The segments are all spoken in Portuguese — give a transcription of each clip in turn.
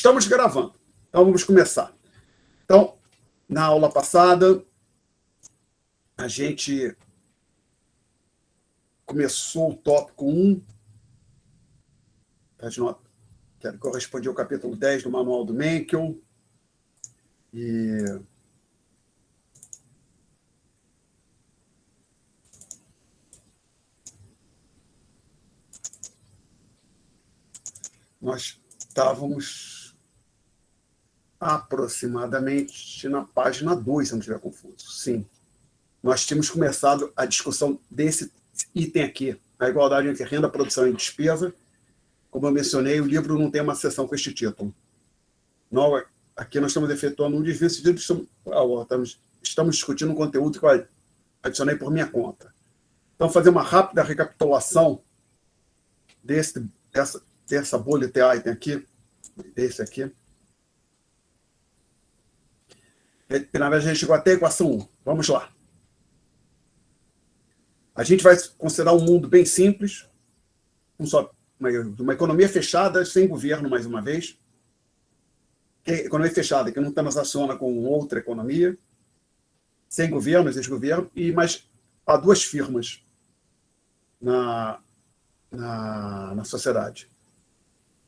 Estamos gravando, então vamos começar. Então, na aula passada, a gente começou o tópico 1, que correspondia ao capítulo 10 do Manual do Menkel, e nós estávamos aproximadamente na página 2, se não estiver confuso. Sim. Nós tínhamos começado a discussão desse item aqui, a igualdade entre renda, produção e despesa. Como eu mencionei, o livro não tem uma seção com este título. Aqui nós estamos efetuando um desvio seguido, estamos discutindo um conteúdo que eu adicionei por minha conta. Então, fazer uma rápida recapitulação dessa bullet item aqui, desse aqui. Na verdade, a gente chegou até a equação 1. Vamos lá. A gente vai considerar um mundo bem simples, uma economia fechada, sem governo, mais uma vez. Economia fechada, que não transaciona com outra economia, sem governo, existe governo, mas há duas firmas na sociedade.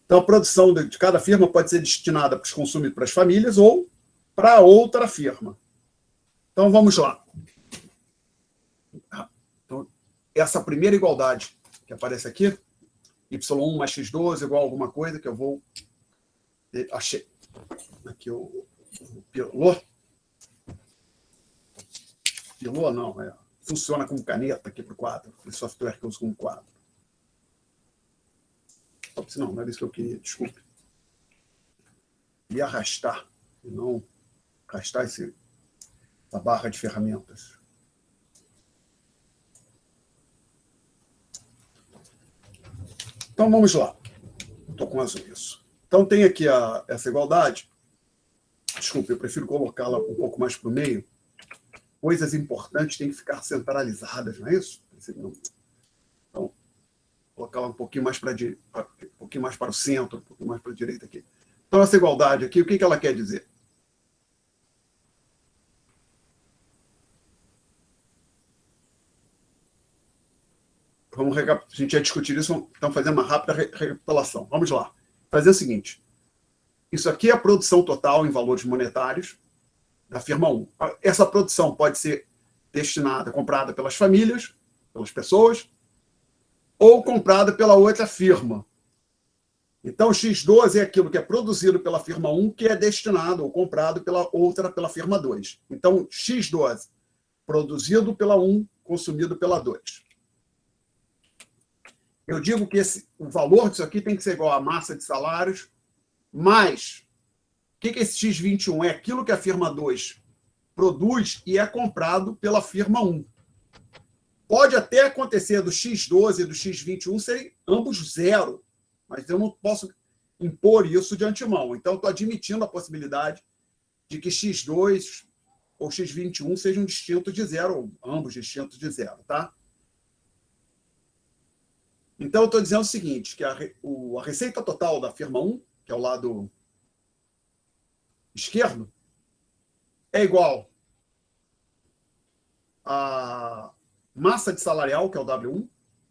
Então, a produção de cada firma pode ser destinada para os consumidores, para as famílias, ou para outra firma. Então, vamos lá. Então, essa primeira igualdade que aparece aqui, y1 mais x12 igual a alguma coisa, que eu vou... Achei. Aqui o pilô. Pilô não, funciona como caneta aqui para o quadro. O software que eu uso como quadro. Não era isso que eu queria, desculpe. E arrastar, e não arrastar essa barra de ferramentas. Então, vamos lá. Estou com azul isso. Então, tem aqui essa igualdade. Desculpe, eu prefiro colocá-la um pouco mais para o meio. Coisas importantes têm que ficar centralizadas, não é isso? Então, colocá-la um pouquinho mais para um pouquinho mais para o centro, um pouquinho mais para a direita aqui. Então, essa igualdade aqui, o que ela quer dizer? A gente vai discutir isso, então fazer uma rápida recapitulação. Vamos lá. Fazer o seguinte. Isso aqui é a produção total em valores monetários da firma 1. Essa produção pode ser comprada pelas famílias, pelas pessoas, ou comprada pela outra firma. Então, o X12 é aquilo que é produzido pela firma 1, que é destinado ou comprado pela firma 2. Então, X12, produzido pela 1, consumido pela 2. Eu digo que o valor disso aqui tem que ser igual à massa de salários, mais o que é esse X21? É aquilo que a firma 2 produz e é comprado pela firma 1. Pode até acontecer do X12 e do X21 serem ambos zero, mas eu não posso impor isso de antemão. Então, estou admitindo a possibilidade de que X2 ou X21 sejam distintos de zero, ou ambos distintos de zero, tá? Então, eu estou dizendo o seguinte, que a receita total da firma 1, que é o lado esquerdo, é igual à massa de salarial, que é o W1,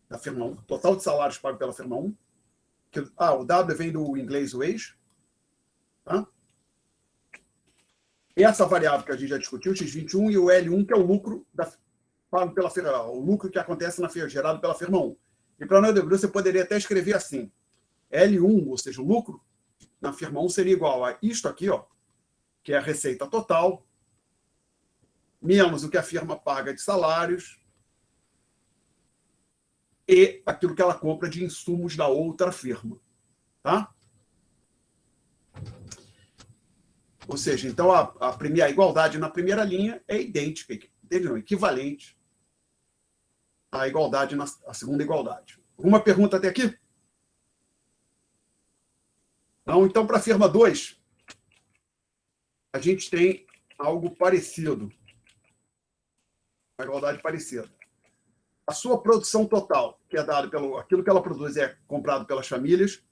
da firma 1, total de salários pago pela firma 1. O W vem do inglês wage. Tá? Essa variável que a gente já discutiu, o X21, e o L1, que é o lucro pago pela firma, o lucro que acontece gerado pela firma 1. E para não debruçar, você poderia até escrever assim. L1, ou seja, o lucro na firma 1 seria igual a isto aqui, ó, que é a receita total, menos o que a firma paga de salários e aquilo que ela compra de insumos da outra firma. Tá? Ou seja, então a igualdade na primeira linha é idêntica, equivalente à igualdade na segunda igualdade. Alguma pergunta até aqui? Não, então, para a firma 2, a gente tem algo parecido. Uma igualdade parecida. A sua produção total, que é dada aquilo que ela produz é comprado pelas famílias,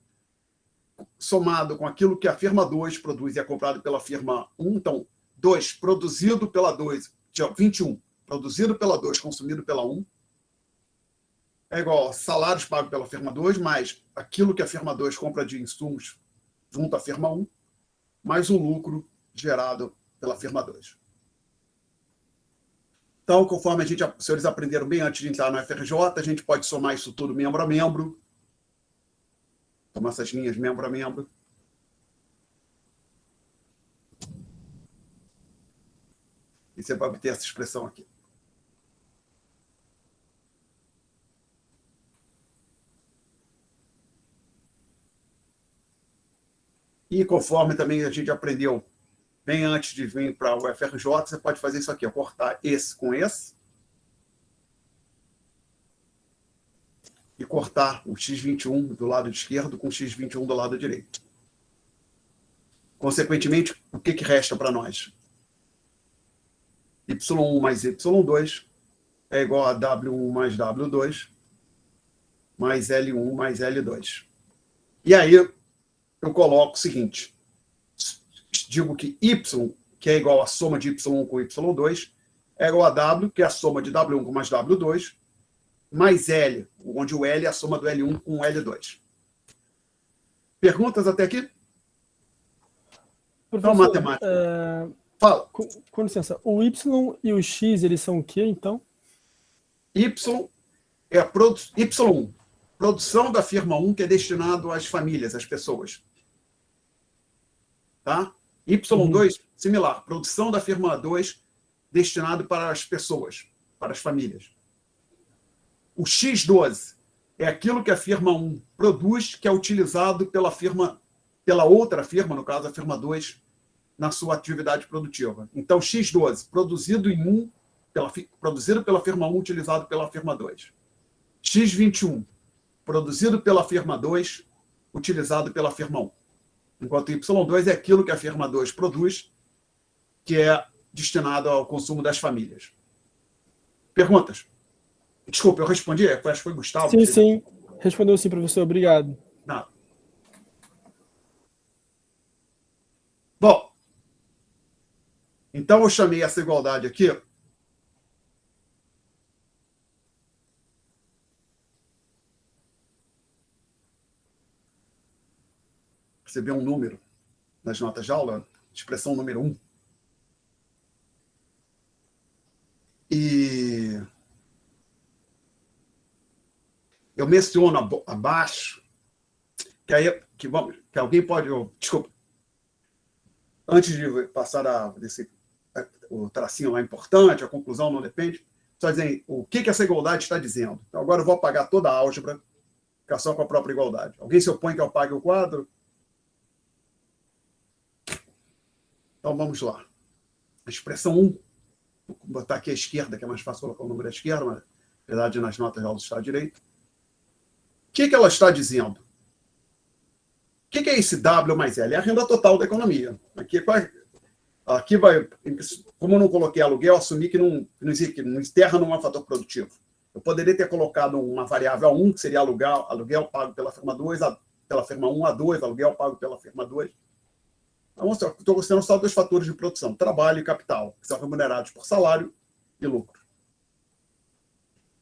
somado com aquilo que a firma 2 produz e é comprado pela firma 1. Então, 2 produzido pela 2, 21, produzido pela 2, consumido pela 1, é igual a salários pagos pela firma 2, mais aquilo que a firma 2 compra de insumos junto à firma 1, mais o lucro gerado pela firma 2. Então, conforme os senhores aprenderam bem antes de entrar no FRJ, a gente pode somar isso tudo membro a membro. Tomar essas linhas membro a membro. E você vai obter essa expressão aqui. E conforme também a gente aprendeu bem antes de vir para o FRJ, você pode fazer isso aqui, cortar esse com esse. E cortar o x21 do lado esquerdo com o x21 do lado direito. Consequentemente, o que resta para nós? y1 mais y2 é igual a w1 mais w2 mais L1 mais L2. E aí eu coloco o seguinte, digo que y, que é igual a soma de y1 com y2, é igual a w, que é a soma de w1 com mais w2, mais L, onde o L é a soma do L1 com o L2. Perguntas até aqui? Professor, então, matemática. Fala. Com licença, o Y e o X, eles são o quê, então? Y é a Y1, produção da firma 1, que é destinado às famílias, às pessoas. Tá? Y2, similar, produção da firma 2, destinado para as pessoas, para as famílias. O X12 é aquilo que a firma 1 produz, que é utilizado pela outra firma, no caso a firma 2, na sua atividade produtiva. Então, X12, produzido pela firma 1, utilizado pela firma 2. X21, produzido pela firma 2, utilizado pela firma 1. Enquanto Y2 é aquilo que a firma 2 produz, que é destinado ao consumo das famílias. Perguntas? Desculpa, eu respondi? Acho que foi Gustavo. Sim. Respondeu sim, professor. Obrigado. Nada. Bom, então eu chamei essa igualdade aqui receber um número nas notas de aula, expressão número 1. E eu menciono abaixo que alguém pode... Desculpa. Antes de passar o tracinho lá importante, a conclusão não depende, só dizer o que essa igualdade está dizendo. Então, agora eu vou apagar toda a álgebra, ficar só com a própria igualdade. Alguém se opõe que eu apague o quadro? Então, vamos lá. A expressão 1, vou botar aqui à esquerda, que é mais fácil colocar o número à esquerda, mas, na verdade, nas notas de aula está à direita. O que ela está dizendo? O que é esse W mais L? É a renda total da economia. Aqui vai, como eu não coloquei aluguel, assumi que não terra não é um fator produtivo. Eu poderia ter colocado uma variável A1, que seria aluguel pago pela firma 2, pela firma 1, A2, aluguel pago pela firma 2. Então, estou considerando só 2 fatores de produção, trabalho e capital, que são remunerados por salário e lucro.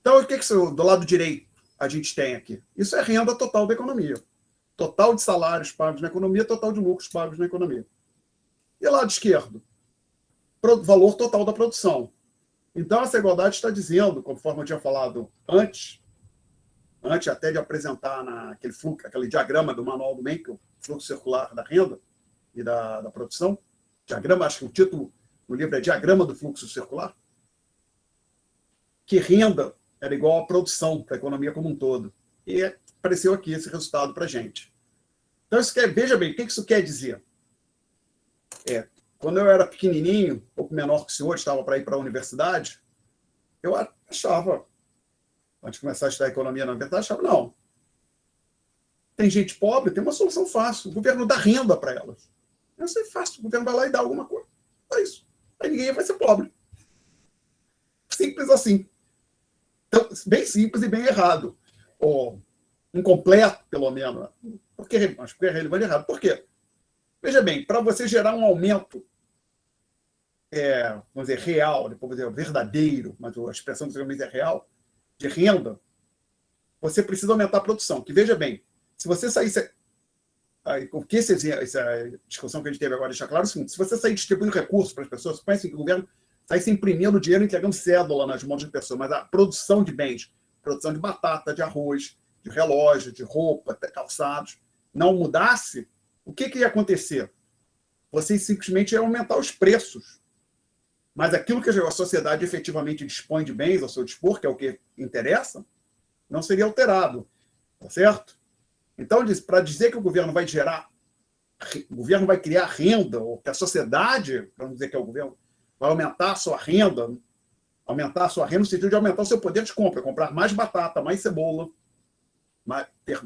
Então, o que do lado direito a gente tem aqui? Isso é renda total da economia. Total de salários pagos na economia, total de lucros pagos na economia. E lado esquerdo? Valor total da produção. Então, essa igualdade está dizendo, conforme eu tinha falado antes até de apresentar aquele diagrama do manual do Mencken, o fluxo circular da renda e da produção. Diagrama, acho que o título do livro é Diagrama do Fluxo Circular. Que renda era igual à produção da economia como um todo. E apareceu aqui esse resultado para a gente. Então, veja bem, o que isso quer dizer? Quando eu era pequenininho, um pouco menor que o senhor, estava para ir para a universidade, eu achava, antes de começar a estudar economia, na verdade, achava, não. Tem gente pobre, tem uma solução fácil. O governo dá renda para elas. Isso é fácil, o governo vai lá e dá alguma coisa. É isso. Aí ninguém vai ser pobre. Simples assim. Então, bem simples e bem errado. Ou incompleto, pelo menos. Por que é relevante e errado? Por quê? Veja bem, para você gerar um aumento, vamos dizer, real, depois vou dizer verdadeiro, mas a expressão do é real, de renda, você precisa aumentar a produção. Que veja bem, se você saísse. O que essa discussão que a gente teve agora deixa claro é o seguinte: se você sair distribuindo recursos para as pessoas, pense que o governo saísse imprimindo dinheiro e entregando cédula nas mãos de pessoas, mas a produção de bens, produção de batata, de arroz, de relógio, de roupa, calçados, não mudasse, o que ia acontecer? Vocês simplesmente iam aumentar os preços. Mas aquilo que a sociedade efetivamente dispõe de bens ao seu dispor, que é o que interessa, não seria alterado. Tá certo? Então, para dizer que o governo vai criar renda, ou que a sociedade, vamos dizer que é o governo, vai aumentar a sua renda no sentido de aumentar o seu poder de compra, comprar mais batata, mais cebola,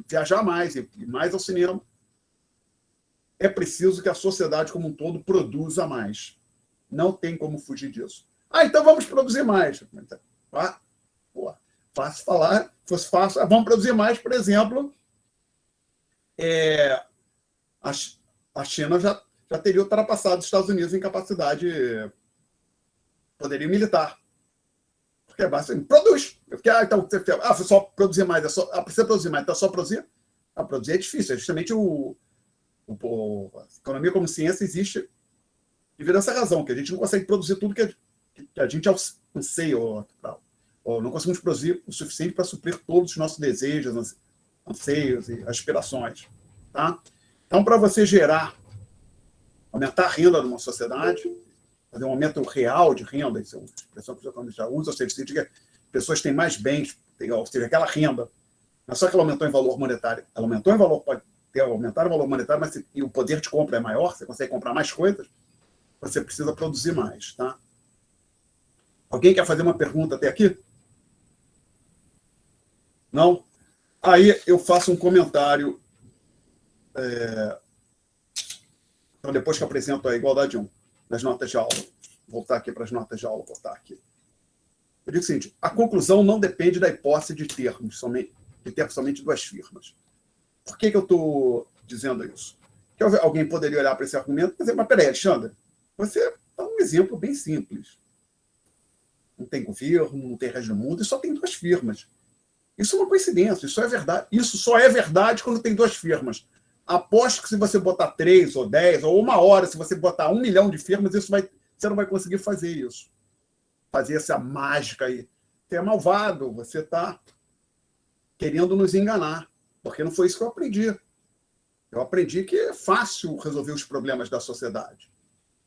viajar mais, e mais ao cinema, é preciso que a sociedade como um todo produza mais. Não tem como fugir disso. Então vamos produzir mais. Fácil falar, fosse fácil. Vamos produzir mais, por exemplo, a China já teria ultrapassado os Estados Unidos em capacidade poderio militar. Porque basicamente produz. Então, você só produzir mais, precisa produzir mais, então só produzir? Produzir é difícil, é justamente a economia como ciência existe devido a essa razão, que a gente não consegue produzir tudo que a gente anseia, ou não conseguimos produzir o suficiente para suprir todos os nossos desejos, anseios e aspirações. Tá? Então, para você aumentar a renda numa sociedade, fazer um aumento real de renda, isso é uma expressão que os economistas já usam, ou seja, que pessoas têm mais bens, ou seja, aquela renda, não é só que ela aumentou em valor monetário, ela aumentou em valor, pode aumentar o valor monetário, mas e o poder de compra é maior, você consegue comprar mais coisas, você precisa produzir mais. Tá? Alguém quer fazer uma pergunta até aqui? Não? Aí eu faço um comentário, então depois que apresento a igualdade 1, nas notas de aula. Vou voltar aqui para as notas de aula, Eu digo o seguinte: a conclusão não depende da hipótese de ter somente duas firmas. Por que eu estou dizendo isso? Que alguém poderia olhar para esse argumento e dizer, mas peraí, Alexandre, você dá um exemplo bem simples. Não tem governo, não tem resto do mundo, e só tem duas firmas. Isso é uma coincidência, isso é verdade. Isso só é verdade quando tem duas firmas. Aposto que se você botar 3 ou 10, ou uma hora, se você botar 1 milhão de firmas, você não vai conseguir fazer isso. Fazer essa mágica aí. Você é malvado, você está querendo nos enganar. Porque não foi isso que eu aprendi. Eu aprendi que é fácil resolver os problemas da sociedade.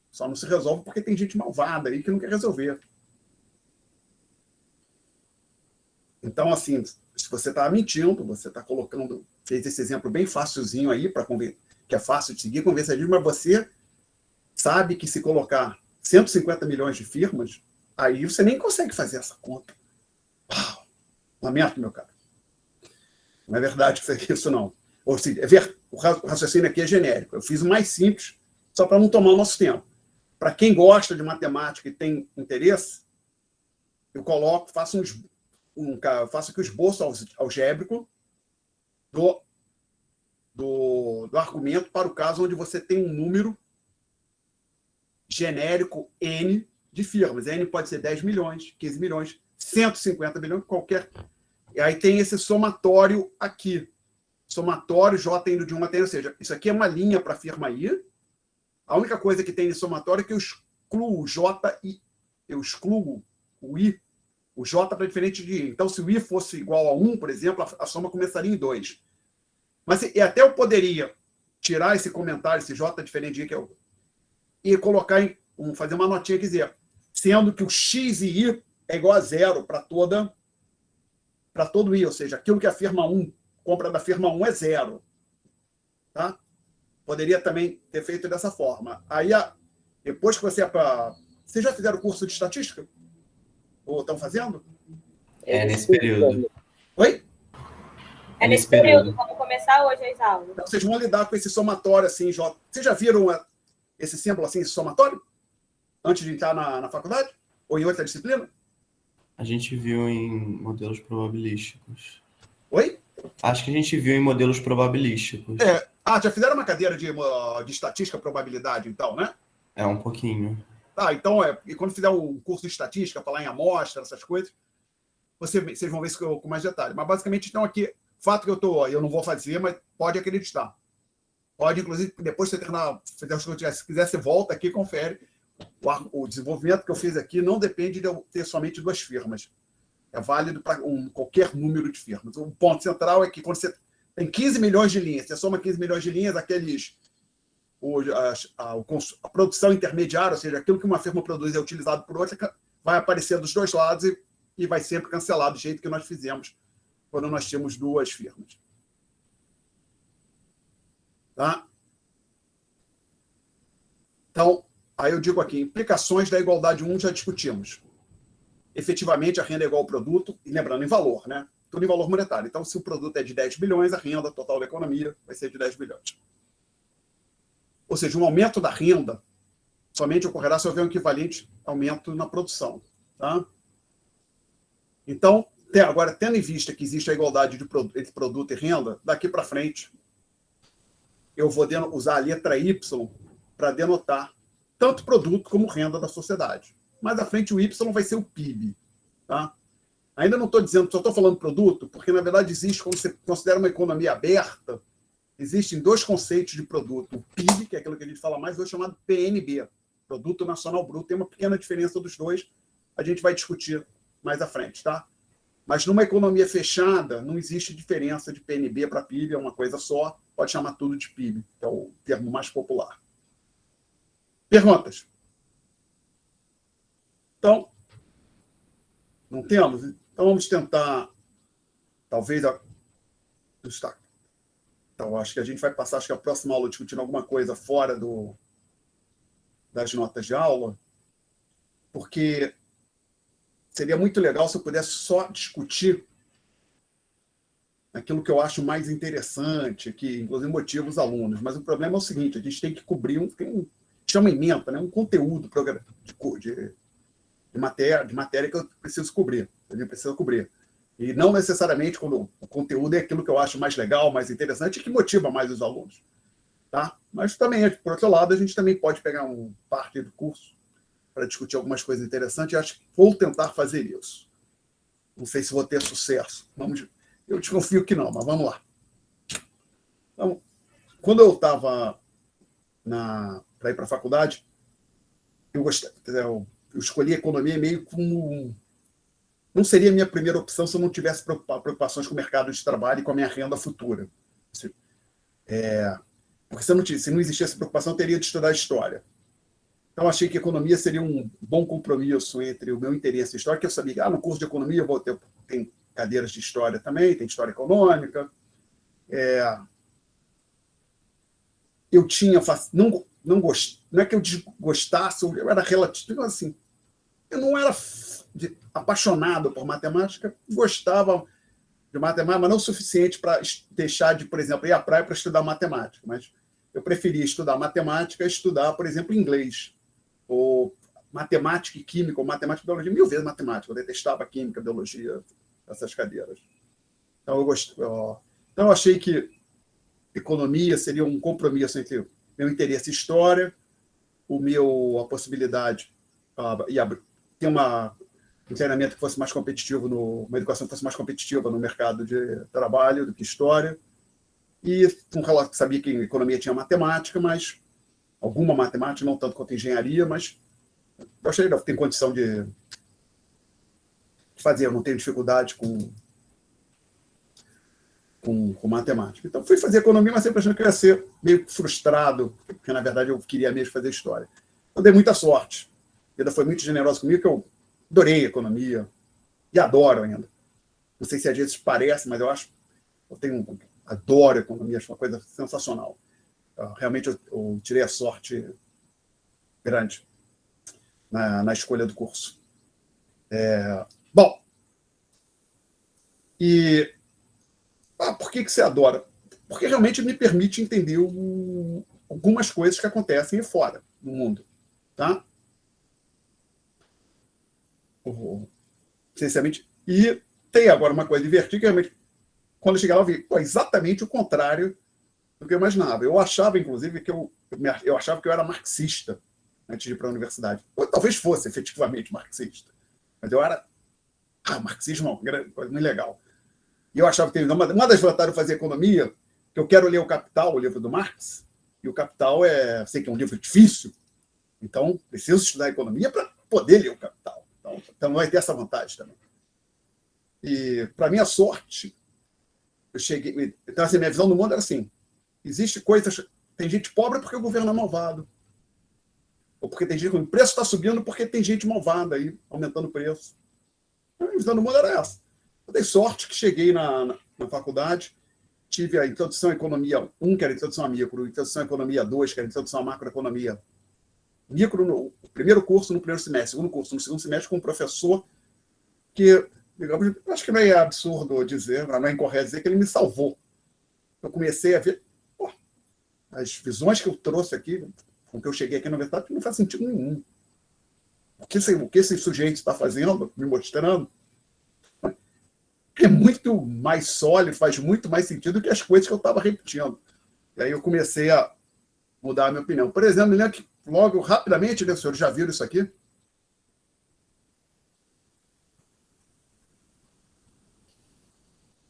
Só não se resolve porque tem gente malvada aí que não quer resolver. Então, assim, se você está mentindo, você está fez esse exemplo bem facilzinho aí, que é fácil de seguir, conversadinho, mas você sabe que se colocar 150 milhões de firmas, aí você nem consegue fazer essa conta. Uau, lamento, meu cara. Não é verdade isso, não. Ou seja, o raciocínio aqui é genérico. Eu fiz o mais simples, só para não tomar o nosso tempo. Para quem gosta de matemática e tem interesse, eu faço aqui o esboço algébrico do argumento para o caso onde você tem um número genérico N de firmas. N pode ser 10 milhões, 15 milhões, 150 milhões, qualquer. E aí tem esse somatório aqui. Somatório J indo de 1 até N, ou seja, isso aqui é uma linha para a firma I. A única coisa que tem nesse somatório é que eu excluo o J e eu excluo o I. O J para diferente de I. Então, se o I fosse igual a 1, por exemplo, a soma começaria em 2. Mas e até eu poderia tirar esse comentário, esse J diferente de I, e colocar fazer uma notinha que dizer, sendo que o X e I é igual a 0 para todo I, ou seja, aquilo que a firma 1 compra da firma 1 é 0. Tá? Poderia também ter feito dessa forma. Aí, depois que você... Vocês já fizeram o curso de estatística? Ou estão fazendo? Nesse período. Oi? É nesse período. Vamos começar hoje as aulas. Então, vocês vão lidar com esse somatório assim, J. Vocês já viram esse símbolo assim, esse somatório? Antes de entrar na faculdade? Ou em outra disciplina? A gente viu em modelos probabilísticos. Oi? Acho que a gente viu em modelos probabilísticos. Já fizeram uma cadeira de estatística, probabilidade, então, né? É um pouquinho. Então, e quando fizer um curso de estatística, falar em amostra, essas coisas, vocês vão ver isso com mais detalhe. Mas, basicamente, então, aqui, fato que eu não vou fazer, mas pode acreditar. Pode, inclusive, depois que você terminar, se quiser, você volta aqui e confere. O desenvolvimento que eu fiz aqui não depende de eu ter somente 2 firmas. É válido para qualquer número de firmas. O ponto central é que quando você tem 15 milhões de linhas, você soma 15 milhões de linhas, a produção intermediária, ou seja, aquilo que uma firma produz é utilizado por outra, vai aparecer dos 2 lados e vai sempre cancelar do jeito que nós fizemos quando nós tínhamos 2 firmas. Tá? Então, aí eu digo aqui, implicações da igualdade 1 já discutimos. Efetivamente, a renda é igual ao produto, e lembrando, em valor, né? Tudo em valor monetário. Então, se o produto é de 10 bilhões, a renda total da economia vai ser de 10 bilhões. Ou seja, um aumento da renda somente ocorrerá se houver um equivalente aumento na produção. Tá? Então, agora, tendo em vista que existe a igualdade entre produto e renda, daqui para frente, eu vou usar a letra Y para denotar tanto produto como renda da sociedade. Mais à frente, o Y vai ser o PIB. Tá? Ainda não estou dizendo, só estou falando produto, porque, na verdade, existe, quando você considera uma economia aberta, existem 2 conceitos de produto. O PIB, que é aquilo que a gente fala mais hoje, chamado PNB, Produto Nacional Bruto. Tem uma pequena diferença dos 2, a gente vai discutir mais à frente. Tá? Mas numa economia fechada, não existe diferença de PNB para PIB, é uma coisa só, pode chamar tudo de PIB, que é o termo mais popular. Perguntas? Então, não temos? Então, vamos tentar, talvez, então, acho que a gente vai passar, acho que a próxima aula discutindo alguma coisa fora das notas de aula, porque seria muito legal se eu pudesse só discutir aquilo que eu acho mais interessante, que inclusive motiva os alunos. Mas o problema é o seguinte, a gente tem que cobrir chama ementa, né? Um conteúdo de matéria que eu preciso cobrir. A gente precisa cobrir. E não necessariamente quando o conteúdo é aquilo que eu acho mais legal, mais interessante e que motiva mais os alunos. Tá? Mas também, por outro lado, a gente também pode pegar parte do curso para discutir algumas coisas interessantes. Eu acho que vou tentar fazer isso. Não sei se vou ter sucesso. Eu desconfio que não, mas vamos lá. Então, quando eu estava para ir para a faculdade, eu escolhi economia meio como... Não seria a minha primeira opção se eu não tivesse preocupações com o mercado de trabalho e com a minha renda futura. Porque se não existisse essa preocupação, eu teria de estudar história. Então, achei que economia seria um bom compromisso entre o meu interesse em história, que eu sabia que no curso de economia eu vou ter... Tem cadeiras de história também, tem história econômica. Eu tinha... Não é que eu desgostasse, eu era relativo, assim... Eu não era apaixonado por matemática, gostava de matemática, mas não o suficiente para deixar de, por exemplo, ir à praia para estudar matemática. Mas eu preferia estudar matemática a estudar, por exemplo, inglês, ou matemática e química, ou matemática e biologia, 1000 vezes matemática. Eu detestava química, biologia, essas cadeiras. Então, eu achei que economia seria um compromisso entre meu interesse em história, a possibilidade ter um treinamento que fosse mais competitivo, uma educação que fosse mais competitiva no mercado de trabalho do que história. E sabia que economia tinha matemática, mas alguma matemática, não tanto quanto engenharia, mas eu achei que tem condição de fazer, eu não tenho dificuldade com matemática. Então, fui fazer economia, mas sempre achando que eu ia ser meio frustrado, porque, na verdade, eu queria mesmo fazer história. Eu dei muita sorte. A vida foi muito generosa comigo, que eu adorei economia e adoro ainda. Não sei se às vezes parece, mas eu adoro economia, acho uma coisa sensacional. Realmente eu tirei a sorte grande na escolha do curso. Bom, por que você adora? Porque realmente me permite entender algumas coisas que acontecem fora, no mundo. Tá? Essencialmente. E tem agora uma coisa divertida, que realmente, quando eu cheguei lá, eu vi pô, exatamente o contrário do que eu imaginava. Eu achava, inclusive, que eu achava que eu era marxista antes de ir para a universidade. Ou talvez fosse efetivamente marxista. Mas eu era... marxismo é uma coisa muito legal. E eu achava que uma das vantagens de fazer economia, que eu quero ler o Capital, o livro do Marx, e o Capital sei que é um livro difícil, então preciso estudar economia para poder ler o Capital. Então vai ter essa vantagem também. E, para minha sorte, eu cheguei... Então, assim, minha visão do mundo era assim, existe coisas... Tem gente pobre porque o governo é malvado. Ou porque tem gente... O preço está subindo porque tem gente malvada aí, aumentando o preço. A minha visão do mundo era essa. Eu dei sorte que cheguei na faculdade, tive a introdução à economia 1, que era a introdução à micro, introdução à economia 2, que era a introdução à macroeconomia. Micro no primeiro curso, no primeiro semestre, segundo curso, no segundo semestre, com um professor que, digamos, acho que não é absurdo dizer, não é incorreto dizer que ele me salvou. Eu comecei a ver as visões que eu trouxe aqui, com que eu cheguei aqui na universidade, não faz sentido nenhum. O que esse sujeito está fazendo, me mostrando, é muito mais sólido, faz muito mais sentido do que as coisas que eu estava repetindo. E aí eu comecei a mudar a minha opinião. Por exemplo, me lembro que logo, rapidamente, né, os senhores já viram isso aqui?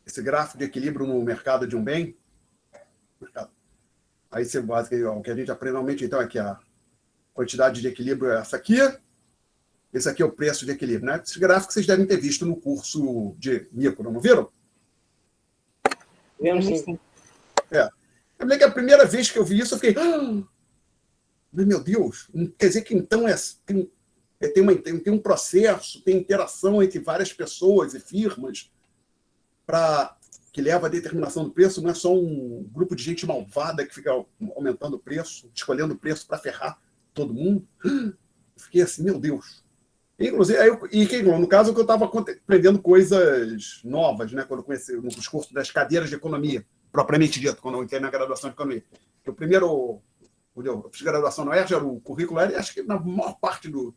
Esse gráfico de equilíbrio no mercado de um bem. Aí você básico, o que a gente aprende normalmente, então, é que a quantidade de equilíbrio é essa aqui. Esse aqui é o preço de equilíbrio, né? Esse gráfico vocês devem ter visto no curso de micro, não viram? Vemos sim. Eu lembro que a primeira vez que eu vi isso, eu fiquei... meu Deus, quer dizer que então tem um processo, tem interação entre várias pessoas e firmas que leva à determinação do preço, não é só um grupo de gente malvada que fica aumentando o preço, escolhendo o preço para ferrar todo mundo. Eu fiquei assim, meu Deus. Inclusive, no caso, que eu estava aprendendo coisas novas, né, quando eu comecei nos cursos das cadeiras de economia, propriamente dito, quando eu entrei na graduação de economia. O primeiro, eu fiz graduação no UERJ, o currículo era, acho que na maior parte pelo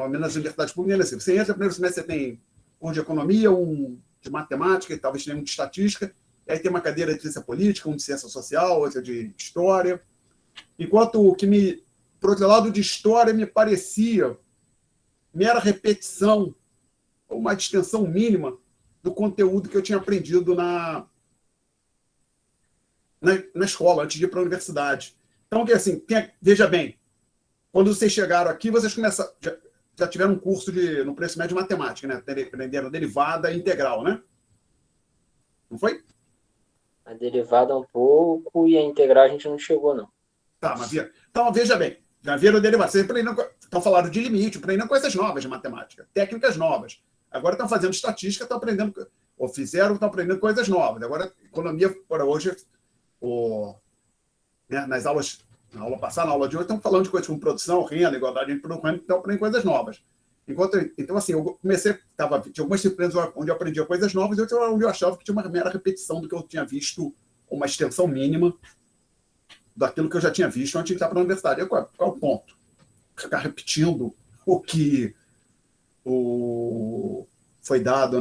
menos nas universidades públicas, assim, você entra no primeiro semestre, você tem um de economia, um de matemática, e talvez tenha um de estatística, e aí tem uma cadeira de ciência política, um de ciência social, outra de história. Enquanto o que por outro lado, de história me parecia mera repetição, ou uma distensão mínima do conteúdo que eu tinha aprendido na escola, antes de ir para a universidade. Então, assim, veja bem, quando vocês chegaram aqui, vocês já tiveram um curso no preço médio de matemática, né? Aprenderam derivada integral, né? Não foi? A derivada um pouco e a integral a gente não chegou, não. Tá, mas então, veja bem, já viram derivada. Vocês estão falando de limite, aprendendo coisas novas de matemática, técnicas novas. Agora estão fazendo estatística, estão aprendendo, ou estão aprendendo coisas novas. Agora, economia, por hoje, nas aulas, na aula passada, na aula de hoje, estão falando de coisas como produção, renda, igualdade entre produção, então aprendendo coisas novas. Então, assim, eu comecei, tinha algumas disciplinas onde eu aprendia coisas novas e outras onde eu achava que tinha uma mera repetição do que eu tinha visto, uma extensão mínima daquilo que eu já tinha visto antes de estar para a universidade. Qual é o ponto? Ficar repetindo o que foi dado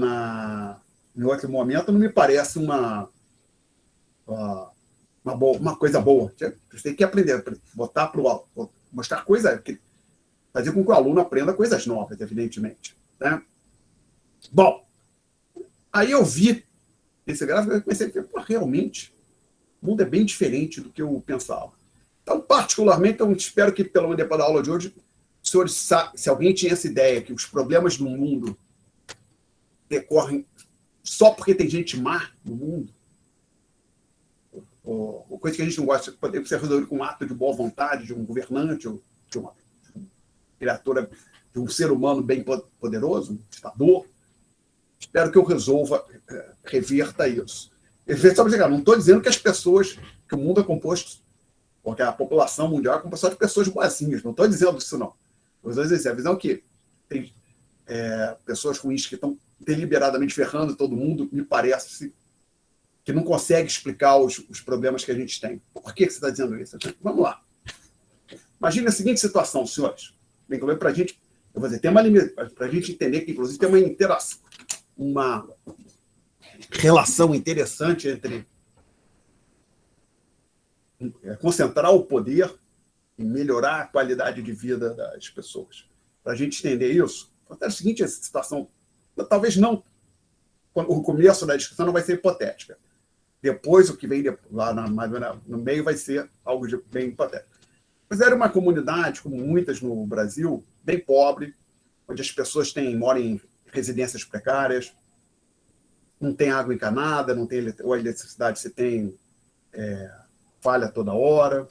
em outro momento não me parece uma coisa boa. Você tem que aprender, botar para o mostrar coisas, fazer com que o aluno aprenda coisas novas, evidentemente. Né? Bom, aí eu vi esse gráfico e comecei a ver, realmente, o mundo é bem diferente do que eu pensava. Então, particularmente, eu espero que, pelo menos depois da aula de hoje, senhores, se alguém tinha essa ideia que os problemas do mundo decorrem só porque tem gente má no mundo, ou coisa que a gente não gosta, pode ser resolvido com um ato de boa vontade de um governante, ou de uma criatura, de um ser humano bem poderoso, um ditador, espero que eu reverta isso. Não estou dizendo que que o mundo é composto, ou que a população mundial é composta de pessoas boazinhas, não estou dizendo isso, não. Estou dizendo a visão que tem pessoas ruins que estão deliberadamente ferrando todo mundo, me parece que não consegue explicar os problemas que a gente tem. Por que você está dizendo isso? Vamos lá. Imagine a seguinte situação, senhores. Para a gente, eu vou dizer, tem uma limite, para a gente entender que, inclusive, tem uma interação, relação interessante entre concentrar o poder e melhorar a qualidade de vida das pessoas. Para a gente entender isso, é a seguinte situação, talvez não, o começo da discussão não vai ser hipotética. Depois, o que vem lá no meio vai ser algo bem hipotético. Mas era uma comunidade, como muitas no Brasil, bem pobre, onde as pessoas moram em residências precárias, não tem água encanada, não tem ou a eletricidade se tem falha toda hora,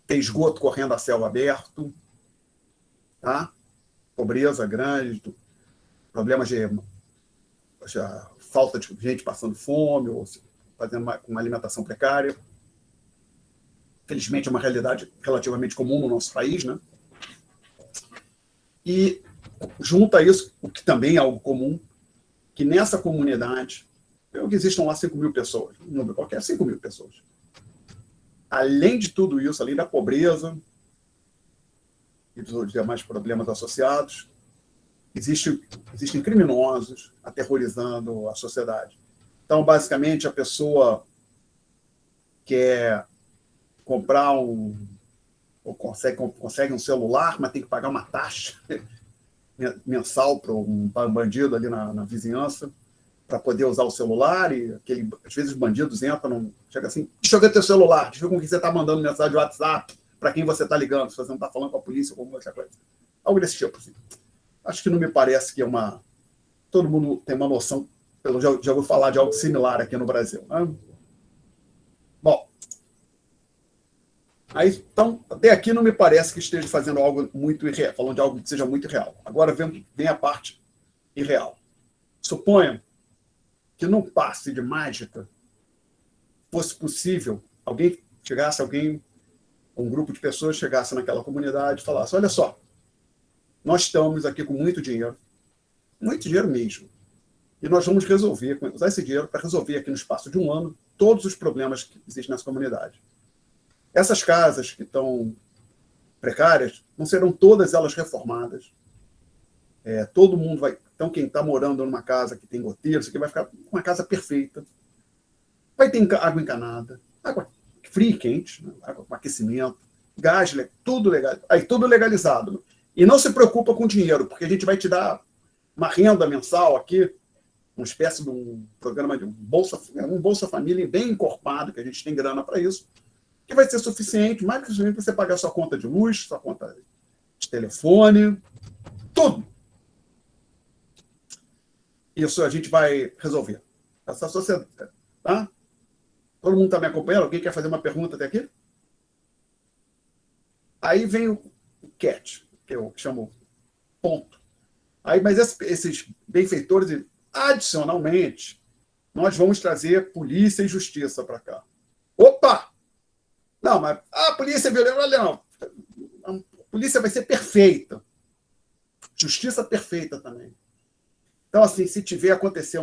tem esgoto correndo a céu aberto, tá? Pobreza grande, problemas de falta de gente passando fome ou fazendo uma alimentação precária. Felizmente é uma realidade relativamente comum no nosso país, né? E junto a isso, o que também é algo comum, que nessa comunidade, que existam lá 5.000 pessoas, um número qualquer, 5.000 pessoas. Além de tudo isso, além da pobreza e dos demais problemas associados, existem criminosos aterrorizando a sociedade. Então, basicamente, a pessoa quer comprar ou consegue um celular, mas tem que pagar uma taxa mensal para um bandido ali na vizinhança para poder usar o celular, e às vezes os bandidos entram, chega assim, deixa eu ver teu celular, deixa eu ver com que você está mandando mensagem de WhatsApp, para quem você está ligando, se você não está falando com a polícia ou alguma outra coisa. Algo desse tipo. Assim. Acho que não me parece que é uma... Todo mundo tem uma noção, já ouviu falar de algo similar aqui no Brasil. Né? Bom, então, até aqui não me parece que esteja fazendo algo muito irreal, falando de algo que seja muito irreal. Agora vem a parte irreal. Suponha que num passe de mágica fosse possível um grupo de pessoas chegasse naquela comunidade e falasse, olha só, nós estamos aqui com muito dinheiro mesmo, e nós vamos usar esse dinheiro para resolver aqui no espaço de um ano todos os problemas que existem nessa comunidade. Essas casas que estão precárias não serão todas elas reformadas. Todo mundo vai... Então, quem está morando numa casa que tem goteiro, isso aqui vai ficar uma casa perfeita. Vai ter água encanada, água fria e quente, né? Água com aquecimento, gás, tudo legal. Aí, tudo legalizado. E não se preocupa com dinheiro, porque a gente vai te dar uma renda mensal aqui, uma espécie de um programa de um Bolsa Família bem encorpado, que a gente tem grana para isso, que vai ser suficiente, mais que suficiente para você pagar sua conta de luz, sua conta de telefone, tudo. Isso a gente vai resolver. Essa sociedade, tá? Todo mundo está me acompanhando? Alguém quer fazer uma pergunta até aqui? Aí vem o catch, que eu chamo ponto. Mas esses benfeitores, adicionalmente, nós vamos trazer polícia e justiça para cá. Opa! Não, mas a polícia é violenta. Olha, não. A polícia vai ser perfeita. Justiça perfeita também. Então, assim, se acontecer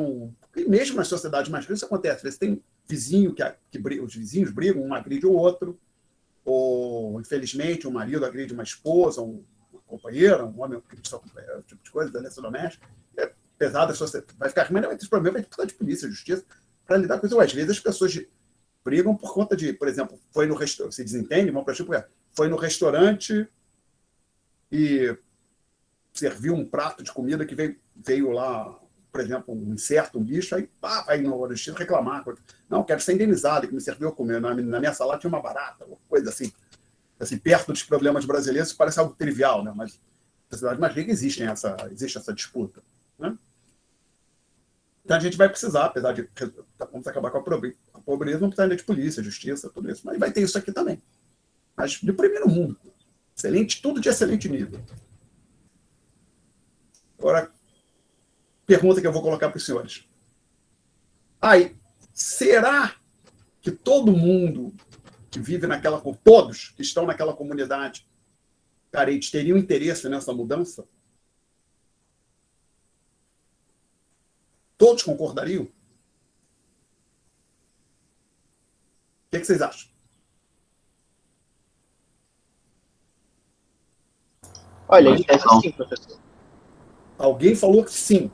e mesmo nas sociedades mais ricas, isso acontece. Você tem vizinho os vizinhos brigam, um agride o outro, ou, infelizmente, um marido agride uma esposa, uma companheira, um homem agride sua companheira, tipo de coisa, violência doméstica. É pesado, vai ficar mas esse problema vai precisar de polícia, justiça, para lidar com isso. Às vezes as pessoas brigam por conta de, por exemplo, foi no restaurante, se desentende, vão para tipo, foi no restaurante e serviu um prato de comida que veio lá, por exemplo, um inseto, um bicho, aí vai no justiça reclamar. Não, quero ser indenizado, que me serviu a comer. Na minha salada tinha uma barata, uma coisa assim. Assim, perto dos problemas brasileiros, isso parece algo trivial, né? Mas na sociedade mais rica existe essa disputa. Né? Então a gente vai precisar, apesar de vamos acabar com a pobreza, não precisa ainda de polícia, justiça, tudo isso. Mas vai ter isso aqui também. Mas de primeiro mundo. Excelente, tudo de excelente nível. Agora, pergunta que eu vou colocar para os senhores. Será que todo mundo que vive todos que estão naquela comunidade carente teriam interesse nessa mudança? Todos concordariam? O que vocês acham? Olha, em tese sim, professor. Alguém falou que sim.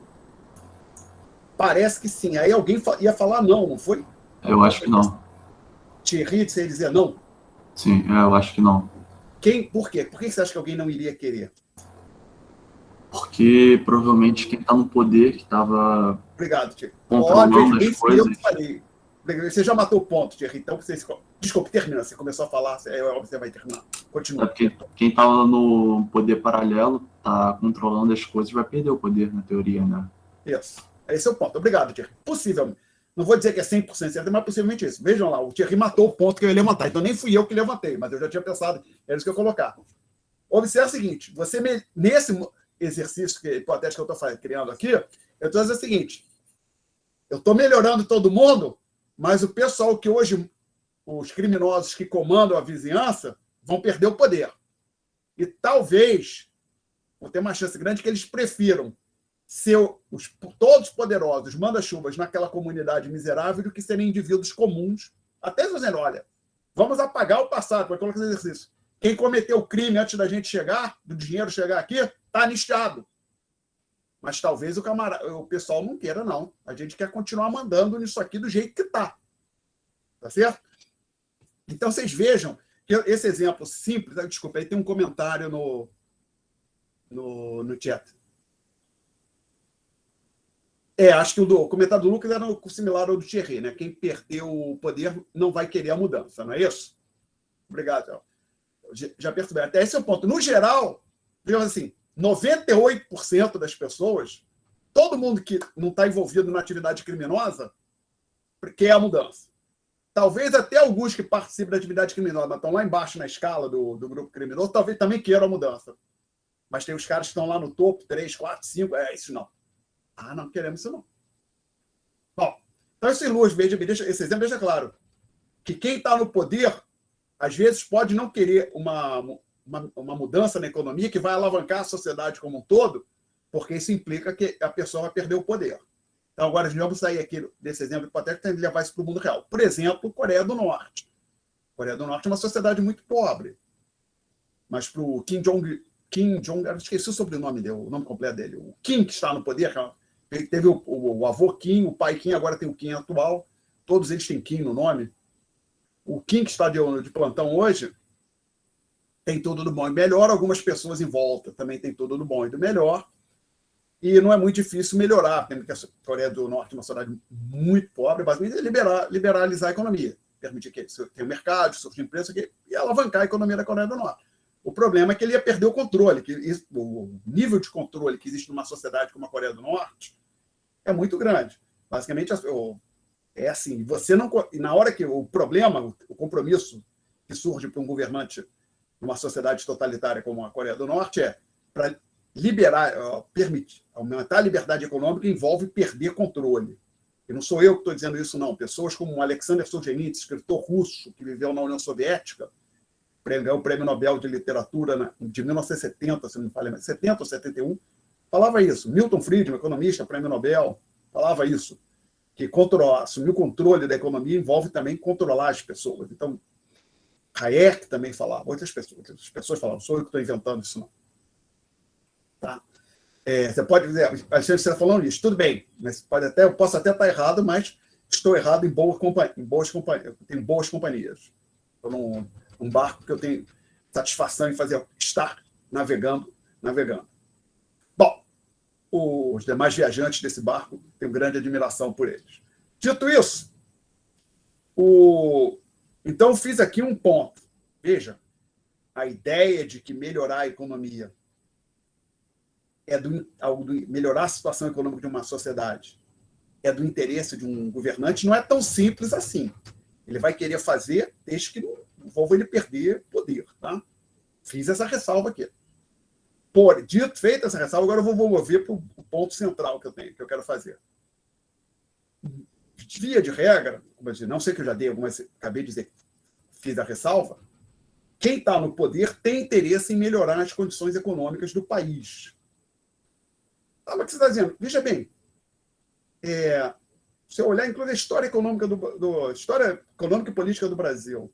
Parece que sim. Aí alguém ia falar não foi? Eu acho que não. Thierry, você ia dizer não? Sim, eu acho que não. Por quê? Por que você acha que alguém não iria querer? Porque provavelmente quem está no poder, que estava Obrigado, Thierry. controlando as coisas... Eu falei. Você já matou o ponto, Thierry. Então, desculpe, termina. Você começou a falar, você vai terminar. Continua. Porque quem estava no poder paralelo, está controlando as coisas, vai perder o poder, na teoria, né? Isso. Esse é o ponto. Obrigado, Thierry. Possivelmente. Não vou dizer que é 100% certo, mas possivelmente isso. Vejam lá, o Thierry matou o ponto que eu ia levantar. Então, nem fui eu que levantei, mas eu já tinha pensado, era isso que eu ia colocar. Observe o seguinte, nesse exercício hipotético que eu estou criando aqui, eu estou dizendo o seguinte, eu estou melhorando todo mundo, mas o pessoal que hoje, os criminosos que comandam a vizinhança, vão perder o poder. E talvez, vou ter uma chance grande que eles prefiram ser todos poderosos, manda-chuvas naquela comunidade miserável do que serem indivíduos comuns, até dizendo, olha, vamos apagar o passado, para colocar esse exercício. Quem cometeu o crime antes da gente chegar, do dinheiro chegar aqui, está anistiado. Mas talvez o pessoal não queira, não. A gente quer continuar mandando nisso aqui do jeito que está. Tá certo? Então, vocês vejam que esse exemplo simples... Desculpa, aí tem um comentário no chat. Acho que o comentário do Lucas era similar ao do Thierry, né? Quem perdeu o poder não vai querer a mudança, não é isso? Obrigado. Já percebi. Até esse é o ponto. No geral, digamos assim, 98% das pessoas, todo mundo que não está envolvido na atividade criminosa, quer a mudança. Talvez até alguns que participam da atividade criminosa, mas estão lá embaixo na escala do grupo criminoso, talvez também queiram a mudança. Mas tem os caras que estão lá no topo, 3, 4, 5, isso não. Não queremos isso não. Bom, então esse exemplo deixa claro que quem está no poder, às vezes, pode não querer uma mudança na economia que vai alavancar a sociedade como um todo, porque isso implica que a pessoa vai perder o poder. Então, agora, vamos sair aqui desse exemplo hipotético e levar isso para o mundo real. Por exemplo, Coreia do Norte. Coreia do Norte é uma sociedade muito pobre. Mas para o Kim Jong, eu esqueci o sobrenome dele, o nome completo dele. O Kim, que está no poder, ele teve o avô Kim, o pai Kim, agora tem o Kim atual. Todos eles têm Kim no nome. O Kim, que está de plantão hoje, tem tudo do bom e melhor. Algumas pessoas em volta também tem tudo do bom e do melhor. E não é muito difícil melhorar, porque a Coreia do Norte é uma sociedade muito pobre, basicamente é liberalizar a economia, permitir que tenha um mercado, surja empresa e alavancar a economia da Coreia do Norte. O problema é que ele ia perder o controle, o nível de controle que existe numa sociedade como a Coreia do Norte é muito grande. Basicamente, é assim, você não... Na hora que o problema, o compromisso que surge para um governante numa sociedade totalitária como a Coreia do Norte para aumentar a liberdade econômica envolve perder controle. E não sou eu que estou dizendo isso, não. Pessoas como Alexander Solzhenitsyn, escritor russo que viveu na União Soviética, ganhou o Prêmio Nobel de Literatura de 1970, se não me falha, 70 ou 71, falava isso. Milton Friedman, economista, Prêmio Nobel, falava isso, que assumir o controle da economia envolve também controlar as pessoas. Então, Hayek também falava, outras pessoas falavam, sou eu que estou inventando isso, não. Tá? Você pode dizer, a gente está falando isso, tudo bem, mas eu posso até estar errado, mas estou errado em boas companhias. Eu tenho boas companhias. Estou num barco que eu tenho satisfação em estar navegando. Bom, os demais viajantes desse barco, tenho grande admiração por eles. Dito isso, então fiz aqui um ponto. Veja, a ideia de que melhorar a economia melhorar a situação econômica de uma sociedade é do interesse de um governante, não é tão simples assim. Ele vai querer fazer desde que não envolva ele perder poder. Tá? Fiz essa ressalva aqui. Feita essa ressalva, agora eu vou mover para o ponto central que eu quero fazer. Via de regra, não sei que eu já dei algumas, acabei de dizer que fiz a ressalva, quem está no poder tem interesse em melhorar as condições econômicas do país. Mas o que você está dizendo? Veja bem, se eu olhar, inclusive, a história econômica história econômica e política do Brasil,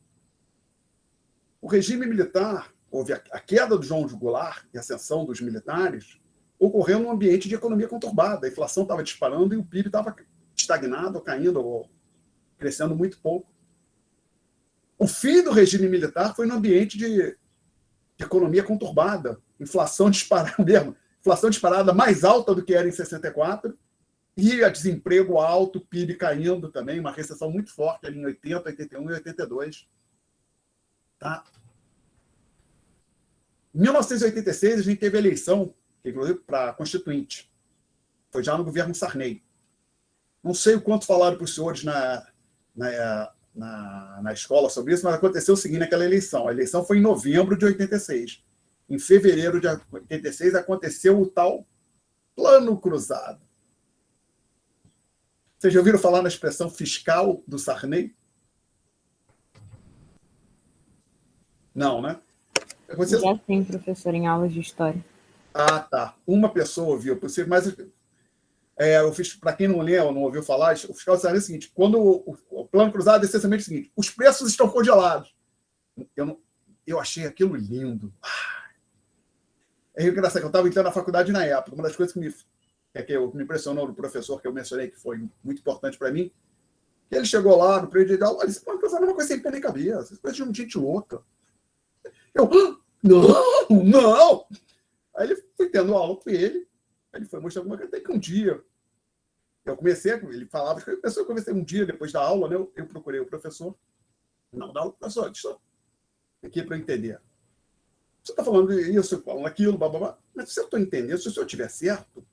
o regime militar, houve a queda do João de Goulart e a ascensão dos militares, ocorreu num ambiente de economia conturbada. A inflação estava disparando e o PIB estava estagnado, caindo, ou crescendo muito pouco. O fim do regime militar foi num ambiente de economia conturbada, inflação disparada mesmo, inflação disparada mais alta do que era em 64, e a desemprego alto, PIB caindo também, uma recessão muito forte ali em 80, 81 e 82. Tá? Em 1986, a gente teve a eleição, inclusive, para Constituinte. Foi já no governo Sarney. Não sei o quanto falaram para os senhores na escola sobre isso, mas aconteceu o seguinte naquela eleição. A eleição foi em novembro de 86. Em fevereiro de 86 aconteceu o tal Plano Cruzado. Vocês já ouviram falar na expressão fiscal do Sarney? Não, né? Aconteceu... Já sim, professor, em aulas de história. Ah, tá. Uma pessoa ouviu, mas para quem não leu, não ouviu falar, o fiscal do Sarney é o seguinte: quando o Plano Cruzado é essencialmente o seguinte, os preços estão congelados. Eu achei aquilo lindo. É engraçado que eu estava entrando na faculdade na época. Uma das coisas que me impressionou no professor que eu mencionei, que foi muito importante para mim, que ele chegou lá no prédio de aula, ele disse: Plano Cruzado é uma coisa sem pé nem cabeça, isso coisa de gente louca. Eu, não! Aí ele foi tendo aula com ele, ele foi mostrando uma coisa, até que um dia, ele falava, eu comecei um dia depois da aula, né, eu procurei o professor, não, da aula, professor, deixa aqui para eu entender. Você está falando isso, falando aquilo, blá, mas se eu estou entendendo, se o senhor estiver certo,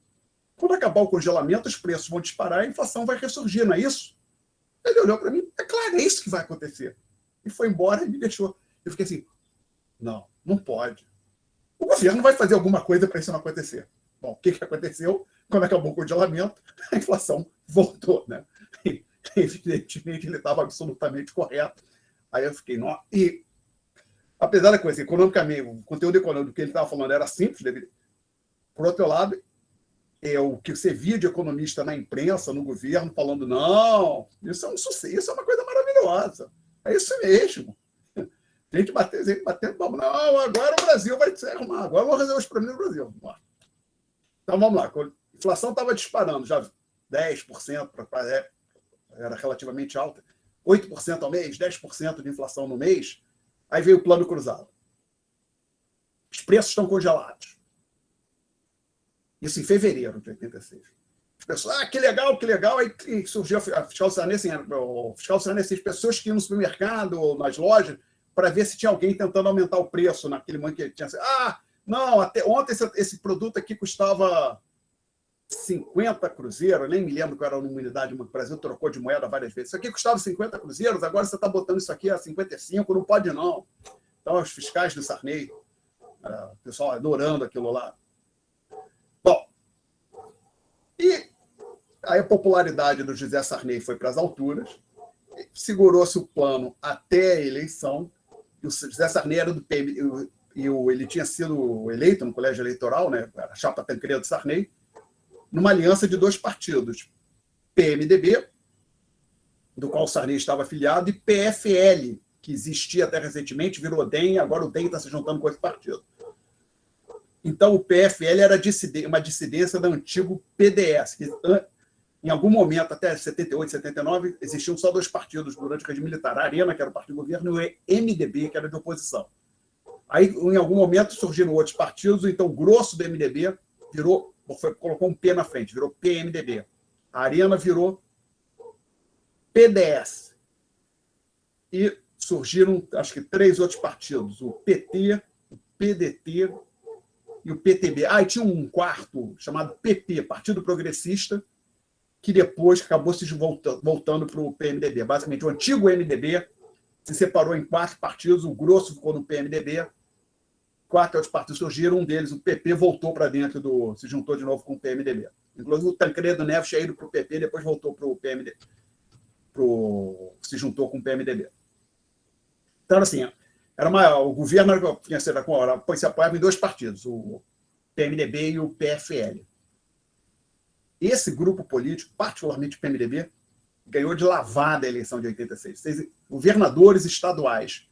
quando acabar o congelamento, os preços vão disparar e a inflação vai ressurgir, não é isso? Ele olhou para mim, é claro, é isso que vai acontecer. E foi embora e me deixou. Eu fiquei assim, não pode. O governo vai fazer alguma coisa para isso não acontecer. Bom, o que aconteceu? Quando acabou o congelamento, a inflação voltou, né? E, evidentemente, ele estava absolutamente correto. Aí eu fiquei, não. E, apesar da coisa, economicamente, o conteúdo econômico que ele estava falando era simples, por outro lado, o que você via de economista na imprensa, no governo, falando, não, isso é um sucesso, isso é uma coisa maravilhosa. É isso mesmo. A gente batendo palma. Não, agora o Brasil vai se arrumar. Agora vamos resolver os problemas do Brasil. Então, vamos lá. A inflação estava disparando, já 10%, era relativamente alta. 8% ao mês, 10% de inflação no mês. Aí veio o Plano Cruzado. Os preços estão congelados. Isso em fevereiro de 86. As pessoas, que legal. Aí surgiu a fiscal Sarney, as pessoas que iam no supermercado ou nas lojas para ver se tinha alguém tentando aumentar o preço naquele momento que tinha. Não, até ontem esse produto aqui custava 50 cruzeiros, nem me lembro qual era a unidade, o Brasil trocou de moeda várias vezes. Isso aqui custava 50 cruzeiros, agora você está botando isso aqui a 55, não pode não. Então, os fiscais do Sarney, o pessoal adorando aquilo lá. Bom, e aí a popularidade do José Sarney foi para as alturas, segurou-se o plano até a eleição. O José Sarney era do PMDB, ele tinha sido eleito no colégio eleitoral, né, a chapa Tancredo Sarney, numa aliança de dois partidos, PMDB, do qual o Sarney estava afiliado, e PFL, que existia até recentemente, virou DEM, agora o DEM está se juntando com esse partido. Então, o PFL era uma dissidência do antigo PDS, que em algum momento, até 78, 79, existiam só dois partidos durante o regime militar, a Arena, que era o partido do governo, e o MDB, que era de oposição. Aí, em algum momento, surgiram outros partidos, então o grosso do MDB colocou um P na frente, virou PMDB. A Arena virou PDS. E surgiram, acho que, 3 outros partidos, o PT, o PDT e o PTB. E tinha um quarto chamado PP, Partido Progressista, que depois acabou se voltando para o PMDB. Basicamente, o antigo MDB se separou em 4 partidos, o grosso ficou no PMDB, 4 outros partidos surgiram, um deles, o PP, voltou para dentro se juntou de novo com o PMDB. Inclusive, o Tancredo Neves tinha ido para o PP, depois voltou para o PMDB, se juntou com o PMDB. Então, assim, o governo se apoiava em 2 partidos, o PMDB e o PFL. Esse grupo político, particularmente o PMDB, ganhou de lavada a eleição de 86. Governadores estaduais,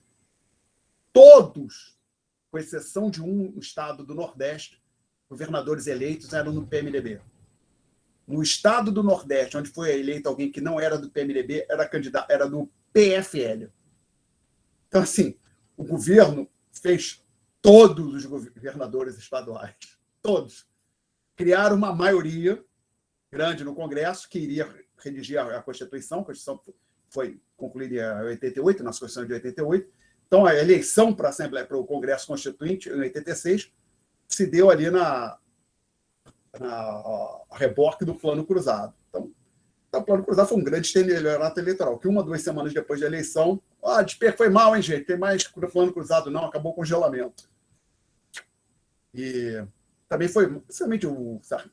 todos, com exceção de um estado do Nordeste, governadores eleitos eram no PMDB. No estado do Nordeste, onde foi eleito alguém que não era do PMDB, era do PFL. Então, assim, o governo fez todos os governadores estaduais, todos, criaram uma maioria grande no Congresso que iria redigir a Constituição foi concluída em 88, nossa Constituição de 88. Então, a eleição para o Congresso Constituinte, em 86, se deu ali na reboque do Plano Cruzado. Então, o Plano Cruzado foi um grande estelionato eleitoral, que 1 ou 2 semanas depois da eleição, foi mal, hein, gente? Tem mais Plano Cruzado, não, acabou o congelamento. E também foi, principalmente a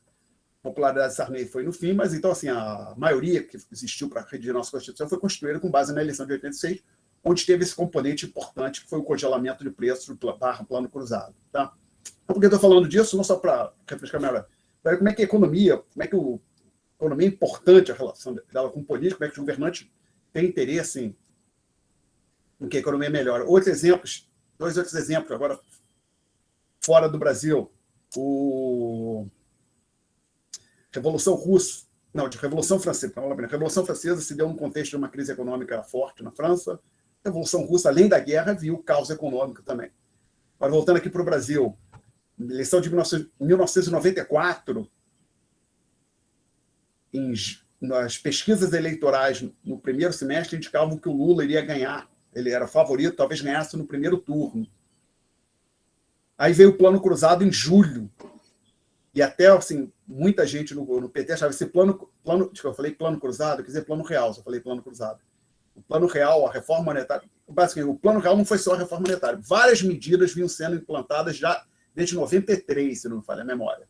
popularidade de Sarney foi no fim, mas então, assim, a maioria que existiu para redigir a nossa Constituição foi construída com base na eleição de 86, onde teve esse componente importante, que foi o congelamento de preços do Plano Cruzado. Tá? Então, por que eu estou falando disso? Não só para refrescar a memória. Como é que a economia, a economia é importante, a relação dela com o político, como é que os governantes têm interesse em que a economia melhore. Dois outros exemplos, agora fora do Brasil. Revolução Francesa. A Revolução Francesa se deu num contexto de uma crise econômica forte na França. A Revolução Russa, além da guerra, viu o caos econômico também. Agora, voltando aqui para o Brasil, eleição de 1994, nas pesquisas eleitorais no primeiro semestre indicavam que o Lula iria ganhar. Ele era favorito, talvez ganhasse no primeiro turno. Aí veio o Plano Cruzado em julho. E até, assim, muita gente no PT achava esse eu falei plano cruzado, eu quis dizer plano real, eu falei plano cruzado. O plano real, a reforma monetária, basicamente, o plano real não foi só a reforma monetária. Várias medidas vinham sendo implantadas já desde 93, se não me falha a memória.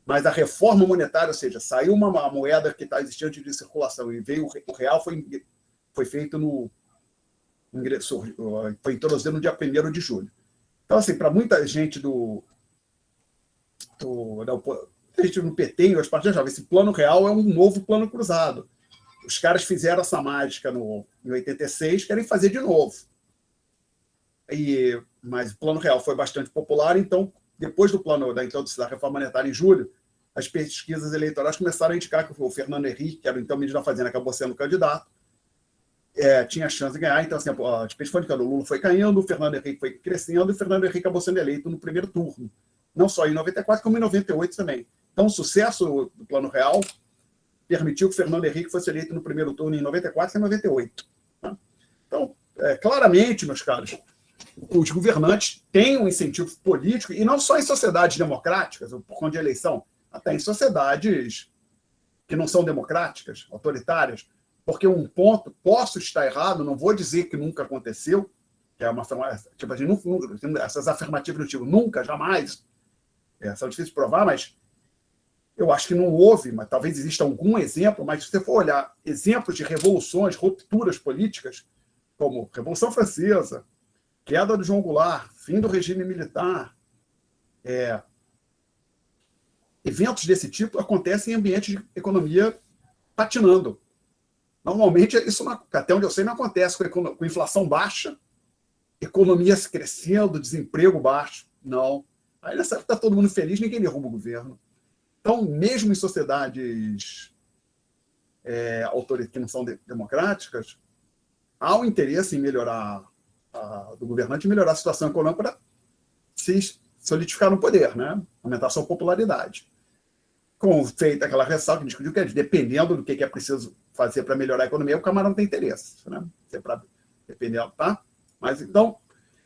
Mas a reforma monetária, ou seja, saiu uma moeda que está existente de circulação e veio o real, foi feito foi introduzido no dia 1º de julho. Então, assim, para muita gente gente no PT, os partidos achavam esse plano real é um novo plano cruzado. Os caras fizeram essa mágica em 86, querem fazer de novo. Mas o plano real foi bastante popular, então, depois da introdução da reforma monetária em julho, as pesquisas eleitorais começaram a indicar que o Fernando Henrique, que era então ministro da Fazenda, acabou sendo candidato, tinha chance de ganhar. Então, assim, as pesquisas foram indicando, o Lula foi caindo, o Fernando Henrique foi crescendo, e o Fernando Henrique acabou sendo eleito no primeiro turno. Não só em 94, como em 98 também. Então, o sucesso do Plano Real permitiu que o Fernando Henrique fosse eleito no primeiro turno em 94 e 98. Tá? Então, claramente, meus caros, os governantes têm um incentivo político, e não só em sociedades democráticas, por conta de eleição, até em sociedades que não são democráticas, autoritárias, porque um ponto, posso estar errado, não vou dizer que nunca aconteceu, que é uma tipo, essas afirmativas do tipo nunca, jamais, são difíceis de provar, mas eu acho que não houve, mas talvez exista algum exemplo, mas se você for olhar exemplos de revoluções, rupturas políticas, como Revolução Francesa, queda do João Goulart, fim do regime militar, eventos desse tipo acontecem em ambientes de economia patinando. Normalmente, isso, até onde eu sei, não acontece com inflação baixa, economia crescendo, desemprego baixo. Não. Aí nessa época está todo mundo feliz, ninguém derruba o governo. Então, mesmo em sociedades que não são democráticas, há um interesse em melhorar do governante, melhorar a situação econômica para se solidificar no poder, né? Aumentar a sua popularidade. Com feita aquela ressalva que discutiu que dependendo do que é preciso fazer para melhorar a economia, o camarão não tem interesse, né? Dependendo, tá? Mas então,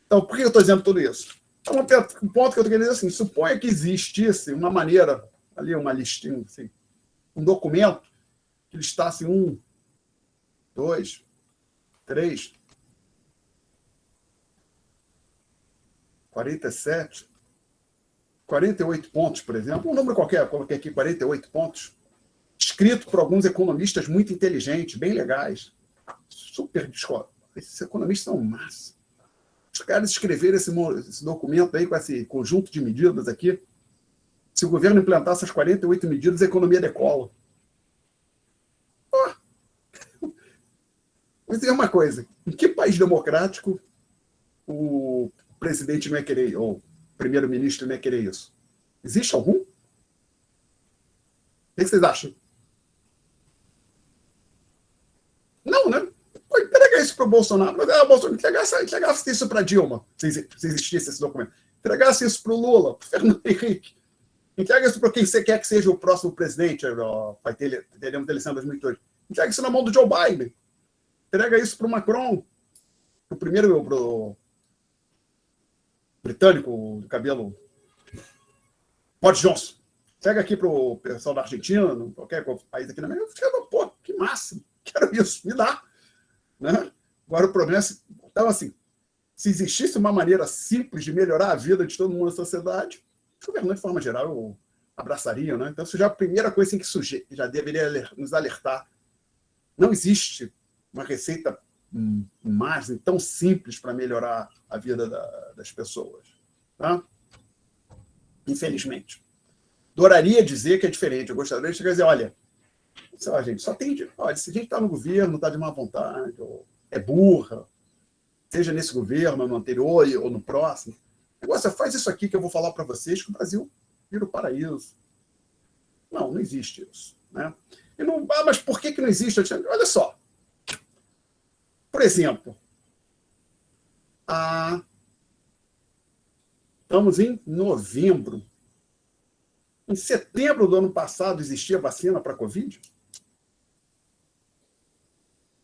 por que eu estou dizendo tudo isso? Então, um ponto que eu estou querendo dizer assim, suponha que existisse uma maneira, ali uma listinha, assim, um documento que listasse 1, 2, 3, 47, 48 pontos, por exemplo, um número qualquer, eu coloquei aqui 48 pontos, escrito por alguns economistas muito inteligentes, bem legais, super descola. Esses economistas são massa. Os caras escreveram esse documento aí com esse conjunto de medidas aqui. Se o governo implantar essas 48 medidas, a economia decola. Vou dizer uma coisa. Em que país democrático o presidente não é querer, ou o primeiro-ministro não é querer isso? Existe algum? O que vocês acham? Não, né? Entrega isso para o Bolsonaro. Bolsonaro entregasse isso para Dilma, se existisse esse documento. Entregasse isso para o Lula, para o Fernando Henrique. Entrega isso para quem você quer que seja o próximo presidente. Teremos eleição em 2002. Entrega isso na mão do Joe Biden. Entrega isso para o Macron. O primeiro pro britânico do cabelo, Boris Johnson. Entrega aqui para o pessoal da Argentina, qualquer país aqui na América. Pô, que máximo. Quero isso, me dá. Né? Agora, o problema é, então, assim, se existisse uma maneira simples de melhorar a vida de todo mundo na sociedade, os governantes, de forma geral, abraçariam. Né? Então, isso já é a primeira coisa que já deveria nos alertar. Não existe uma receita mágica tão simples para melhorar a vida das pessoas. Tá? Infelizmente. Adoraria dizer que é diferente. Eu gostaria de dizer, olha, gente, só tem. Olha, se a gente está no governo, está de má vontade, ou é burra, seja nesse governo, no anterior ou no próximo, o negócio é, faz isso aqui que eu vou falar para vocês, que o Brasil vira o paraíso. Não existe isso. Né? E não, mas por que não existe? Olha só. Por exemplo, estamos em novembro. Em setembro do ano passado existia vacina para a Covid?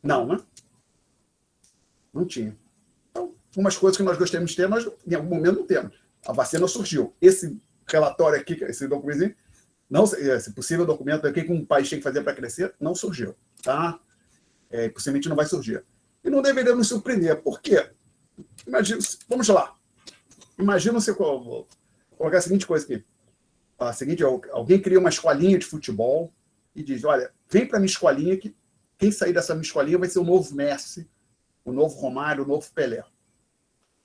Não, né? Não tinha. Então, umas coisas que nós gostaríamos de ter, nós em algum momento não temos. A vacina surgiu. Esse relatório aqui, esse documento, esse possível documento aqui que um país tem que fazer para crescer, não surgiu. Tá? Possivelmente não vai surgir. E não deveria nos surpreender. Por quê? Imagina, vamos lá. Imagina você colocar a seguinte coisa aqui. Alguém cria uma escolinha de futebol e diz, olha, vem para a minha escolinha que quem sair dessa minha escolinha vai ser o novo Messi, o novo Romário, o novo Pelé.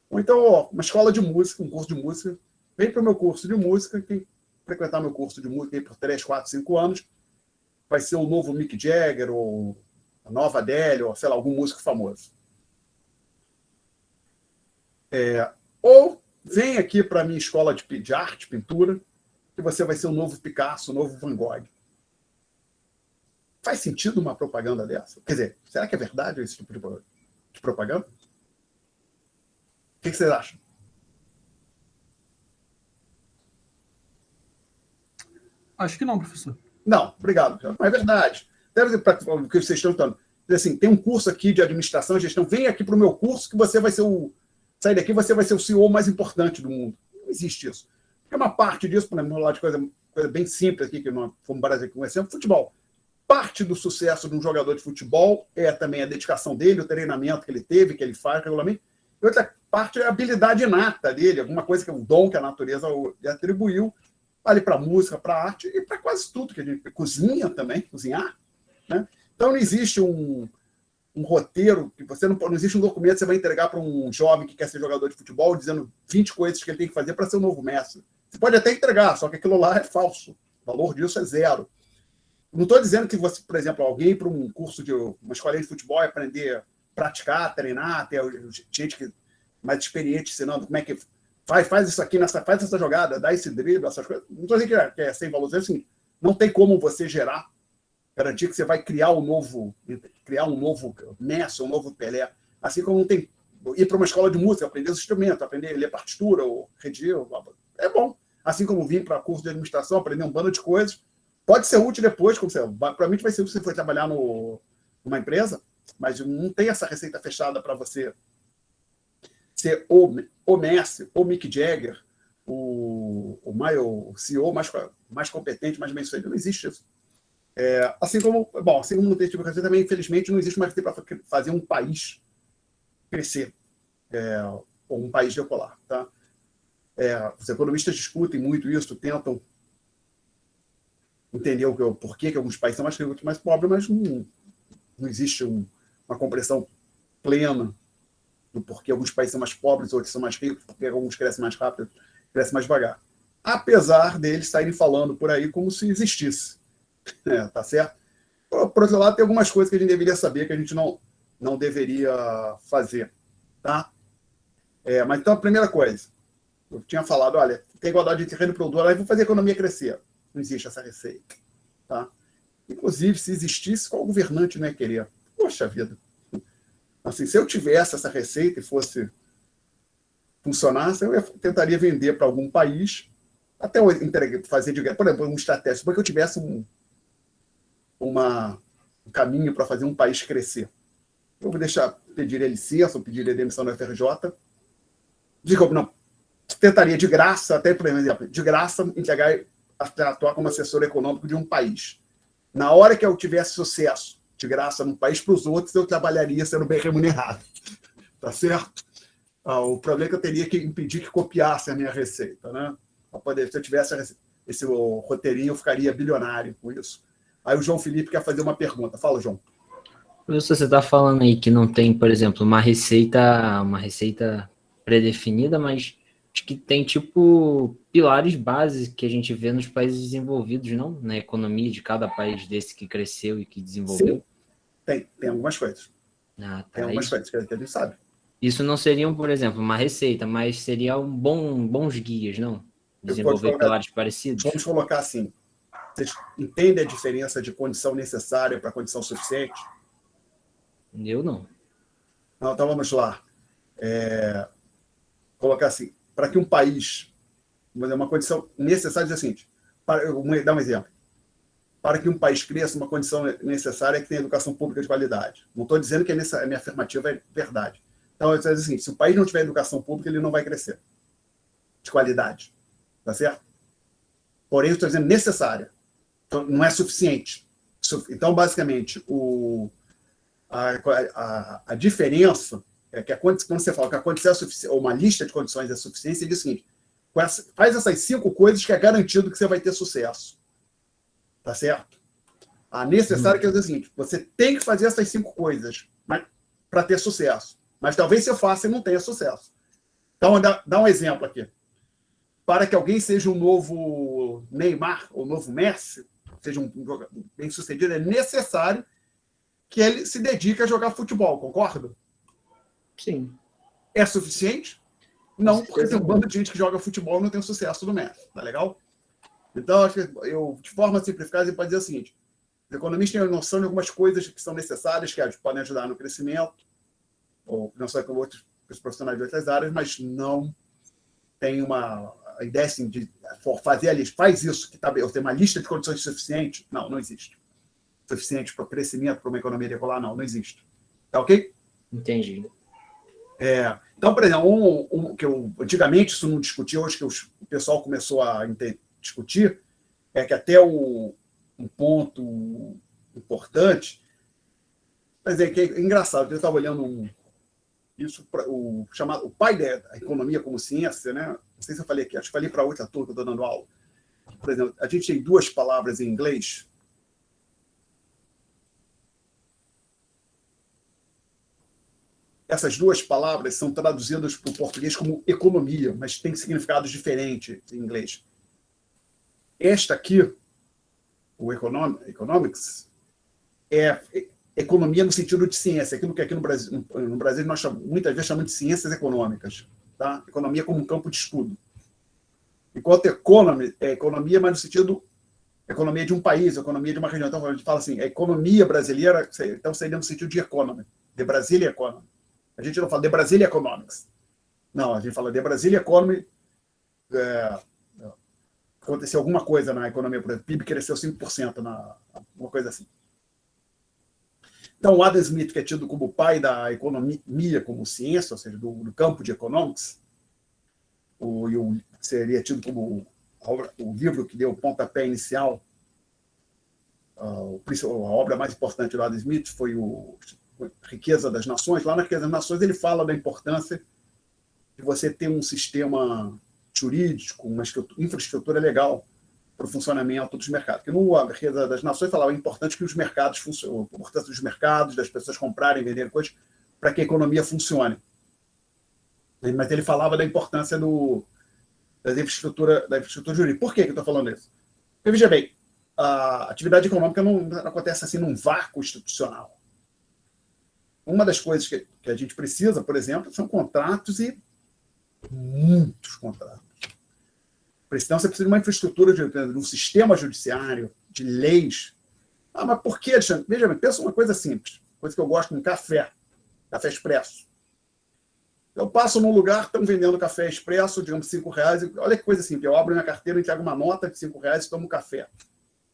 Ou então, uma escola de música, um curso de música, vem para o meu curso de música, quem frequentar meu curso de música por 3, 4, 5 anos, vai ser o novo Mick Jagger, ou a nova Adele, ou sei lá, algum músico famoso. Ou vem aqui para a minha escola de arte, pintura, que você vai ser o novo Picasso, o novo Van Gogh. Faz sentido uma propaganda dessa? Quer dizer, será que é verdade esse tipo de propaganda? O que vocês acham? Acho que não, professor. Não, obrigado. Não é verdade. Deve ser para o que vocês estão falando. Assim, tem um curso aqui de administração e gestão. Vem aqui para o meu curso que você vai ser sair daqui, você vai ser o CEO mais importante do mundo. Não existe isso. Porque uma parte disso, por exemplo, falar de coisa bem simples aqui, que nós fomos Brasil com um exemplo, futebol. Parte do sucesso de um jogador de futebol é também a dedicação dele, o treinamento que ele teve, que ele faz regularmente. E outra parte é a habilidade inata dele, alguma coisa que é um dom que a natureza lhe atribuiu, vale para música, para arte e para quase tudo que a gente cozinha também, cozinhar. Né? Então não existe um roteiro, que você não existe um documento que você vai entregar para um jovem que quer ser jogador de futebol, dizendo 20 coisas que ele tem que fazer para ser o novo mestre. Você pode até entregar, só que aquilo lá é falso. O valor disso é zero. Não estou dizendo que você, por exemplo, alguém para um curso de uma escolinha de futebol e aprender a praticar, treinar, ter gente que mais experiente ensinando como é que faz isso aqui, faz essa jogada, dá esse drible, essas coisas. Não estou dizendo que é sem valor, é assim, não tem como você garantir que você vai criar um novo Messi, um novo Pelé. Assim como não tem ir para uma escola de música, aprender os instrumentos, aprender a ler partitura, ou redigir, é bom. Assim como vir para curso de administração, aprender um bando de coisas. Pode ser útil depois, provavelmente vai ser útil se você for trabalhar numa empresa, mas não tem essa receita fechada para você ser o Messi, o Mick Jagger, o CEO mais competente, mais bem sucedido. Não existe isso. Assim como não tem tipo de receita, também, infelizmente, não existe uma receita para fazer um país crescer, ou um país decolar. Tá? Os economistas discutem muito isso, tentam entender o porquê que alguns países são mais ricos, outros mais pobres, mas não existe uma compreensão plena do porquê alguns países são mais pobres, outros são mais ricos, porque alguns crescem mais rápido, crescem mais devagar. Apesar deles saírem falando por aí como se existisse. Tá certo? Por outro lado, tem algumas coisas que a gente deveria saber que a gente não deveria fazer. Tá? Mas então, a primeira coisa, Eu tinha falado, olha, tem igualdade de terreno e produtor, aí vou fazer a economia crescer. Não existe essa receita. Tá? Inclusive, se existisse, qual governante não ia querer? Poxa vida. Assim, se eu tivesse essa receita e fosse funcionasse, eu tentaria vender para algum país, até eu fazer, por exemplo, uma estratégia, porque eu tivesse um caminho para fazer um país crescer. Eu vou pediria licença, eu pediria demissão da FRJ, não, tentaria de graça, até por exemplo, de graça, atuar como assessor econômico de um país. Na hora que eu tivesse sucesso de graça num país, para os outros, eu trabalharia sendo bem remunerado. Tá certo? O problema é que eu teria que impedir que copiasse a minha receita. Né? Se eu tivesse esse roteirinho, eu ficaria bilionário com isso. Aí o João Felipe quer fazer uma pergunta. Fala, João. Professor, você está falando aí que não tem, por exemplo, uma receita pré-definida, mas acho que tem, tipo, pilares básicos que a gente vê nos países desenvolvidos, não? Na economia de cada país desse que cresceu e que desenvolveu. Sim, tem algumas coisas. Tá, tem algumas coisas que a gente sabe. Isso não seriam, por exemplo, uma receita, mas seriam bons guias, não? Desenvolver pilares parecidos? Vamos colocar assim. Vocês entendem a diferença de condição necessária para condição suficiente? Eu não. Não, então vamos lá. Colocar assim, para que um país, uma condição necessária é o seguinte, eu vou dar um exemplo. Para que um país cresça, uma condição necessária é que tenha educação pública de qualidade. Não estou dizendo que a minha afirmativa é verdade. Então, eu estou dizendo assim, se o país não tiver educação pública, ele não vai crescer. De qualidade. Tá certo? Porém, eu estou dizendo necessária. Então, não é suficiente. Então, basicamente, a diferença é que quando você fala que a condição é suficiente, ou uma lista de condições é suficiente, você diz o seguinte, faz essas 5 coisas que é garantido que você vai ter sucesso. Tá certo? A necessária quer dizer o seguinte, você tem que fazer essas 5 coisas para ter sucesso. Mas talvez você faça e não tenha sucesso. Então, dá um exemplo aqui. Para que alguém seja um novo Neymar, ou novo Messi, seja um jogador bem-sucedido, é necessário que ele se dedique a jogar futebol, concorda? Sim. É suficiente? Não, porque tem um bando de gente que joga futebol e não tem o sucesso do Messi. Tá legal? Então, acho que eu, de forma simplificada, eu posso dizer o seguinte, os economistas têm noção de algumas coisas que são necessárias, que podem ajudar no crescimento, ou não só com outros profissionais de outras áreas, mas não tem uma ideia assim, de fazer a lista. Faz isso, que eu tenho uma lista de condições suficientes. Não existe. Suficiente para o crescimento, para uma economia decolar, não existe. Tá ok? Entendi. Então, por exemplo, que antigamente isso não discutia, hoje que o pessoal começou a discutir, é que até um ponto importante, mas que é engraçado, eu estava olhando o pai da economia como ciência, né? Não sei se eu falei aqui, acho que falei para outra turma que eu estou dando aula. Por exemplo, a gente tem 2 palavras em inglês. Essas 2 palavras são traduzidas para o português como economia, mas tem significados diferentes em inglês. Esta aqui, o economics, é economia no sentido de ciência, aquilo que aqui no Brasil nós muitas vezes chamamos de ciências econômicas, tá? Economia como um campo de estudo. Enquanto economy é economia, mas no sentido economia de um país, economia de uma região. Então a gente fala assim, a economia brasileira, então seria no sentido de economy, de Brasília Economy. A gente não fala de Brasília Economics. Não, a gente fala de Brasília Economy. Aconteceu alguma coisa na economia, por exemplo, o PIB cresceu 5%, uma coisa assim. Então, o Adam Smith, que é tido como o pai da economia como ciência, ou seja, do campo de economics, seria tido como o livro que deu o pontapé inicial, a obra mais importante do Adam Smith foi Riqueza das Nações. Lá na Riqueza das Nações ele fala da importância de você ter um sistema jurídico, uma infraestrutura legal para o funcionamento dos mercados. Porque no Riqueza das Nações falava é importante que os mercados funcionem, a importância dos mercados, das pessoas comprarem e venderem coisas, para que a economia funcione. Mas ele falava da importância da infraestrutura jurídica. Por que eu estou falando isso? Porque, veja bem, a atividade econômica não acontece assim num vácuo institucional. Uma das coisas que a gente precisa, por exemplo, são contratos e muitos contratos. Então, você precisa de uma infraestrutura, de um sistema judiciário, de leis. Ah, mas por que, Alexandre? Veja bem, pensa uma coisa simples, coisa que eu gosto com café expresso. Eu passo num lugar, estão vendendo café expresso, digamos, R$5, e olha que coisa simples, eu abro minha carteira, entrego uma nota de R$5 e tomo um café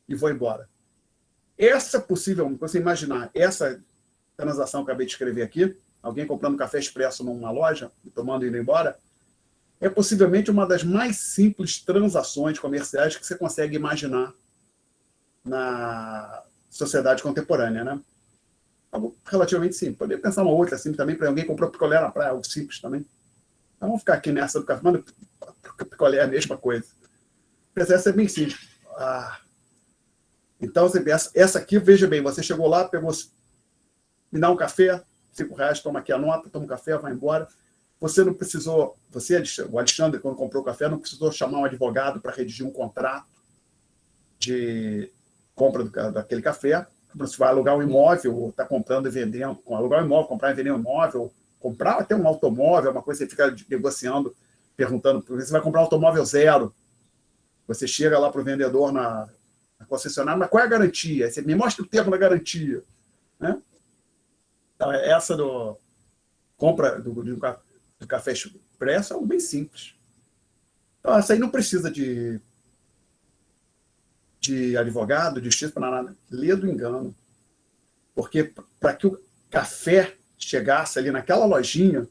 e vou embora. Essa é possível, você imaginar, essa transação que eu acabei de escrever aqui, alguém comprando café expresso numa loja e tomando e indo embora, é possivelmente uma das mais simples transações comerciais que você consegue imaginar na sociedade contemporânea, né? Algo relativamente simples. Poderia pensar uma outra assim também, para alguém comprou picolé na praia, algo simples também. Então, vamos ficar aqui nessa do café, mas picolé é a mesma coisa. Essa é bem simples. Então, essa aqui, veja bem, você chegou lá, pegou, me dá um café, R$5, toma aqui a nota, toma um café, vai embora. Você não precisou, o Alexandre, quando comprou o café, não precisou chamar um advogado para redigir um contrato de compra daquele café. Você vai alugar um imóvel, ou está comprando e vendendo, alugar um imóvel, comprar e vender um imóvel, comprar até um automóvel, uma coisa que você fica negociando, perguntando, você vai comprar um automóvel zero. Você chega lá para o vendedor na concessionária, mas qual é a garantia? Você me mostra o termo da garantia. Né? Então, essa do compra do café expresso é algo bem simples. Então, essa aí não precisa de advogado, de justiça, para nada. Lê do engano. Porque para que o café chegasse ali naquela lojinha,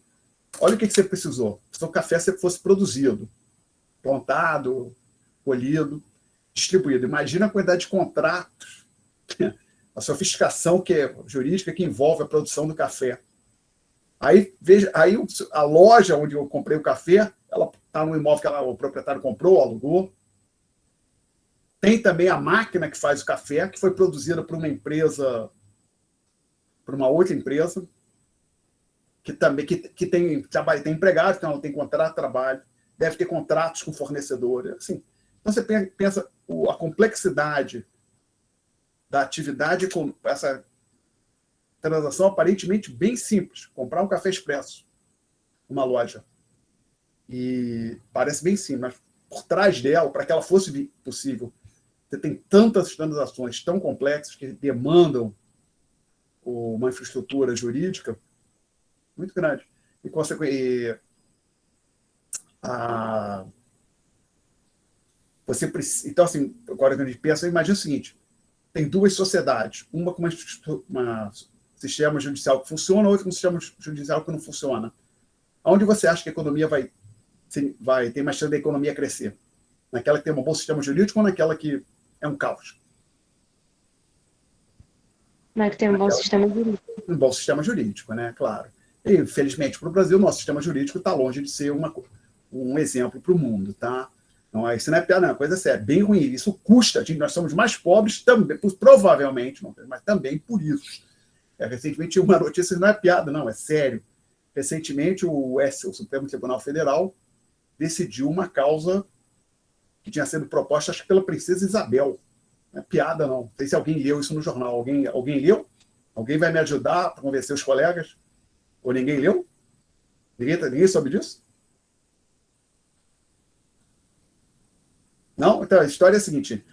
olha o que você precisou. Se o café fosse produzido, plantado, colhido, distribuído. Imagina a quantidade de contratos, a sofisticação jurídica que envolve a produção do café. Aí, veja, a loja onde eu comprei o café, ela está no imóvel que o proprietário comprou, alugou. Tem também a máquina que faz o café, que foi produzida por uma empresa, por uma outra empresa, que também que tem empregados, então ela tem contrato de trabalho, deve ter contratos com fornecedores. Assim. Então você pensa a complexidade da atividade com essa transação aparentemente bem simples, comprar um café expresso numa loja. E parece bem simples, mas por trás dela, para que ela fosse possível, você tem tantas transações tão complexas que demandam uma infraestrutura jurídica muito grande. E, então, assim, agora que a gente pensa, imagina o seguinte, tem duas sociedades, uma com um sistema judicial que funciona, outra com um sistema judicial que não funciona. Aonde você acha que a economia vai ter mais chance da economia crescer? Naquela que tem um bom sistema jurídico ou naquela que é um caos? Mas que tem um bom sistema jurídico. Um bom sistema jurídico, né? Claro. E, infelizmente, para o Brasil, nosso sistema jurídico está longe de ser um exemplo para o mundo, tá? Não, isso não é piada, não, é coisa séria, bem ruim. Isso custa, nós somos mais pobres também, provavelmente, mas também por isso. Recentemente tinha uma notícia, não é piada, não, é sério. Recentemente, o Supremo Tribunal Federal decidiu uma causa que tinha sido proposta, acho que pela princesa Isabel. Não é piada, não. Não sei se alguém leu isso no jornal. Alguém leu? Alguém vai me ajudar a convencer os colegas? Ou ninguém leu? Ninguém soube disso? Não? Então, a história é a seguinte,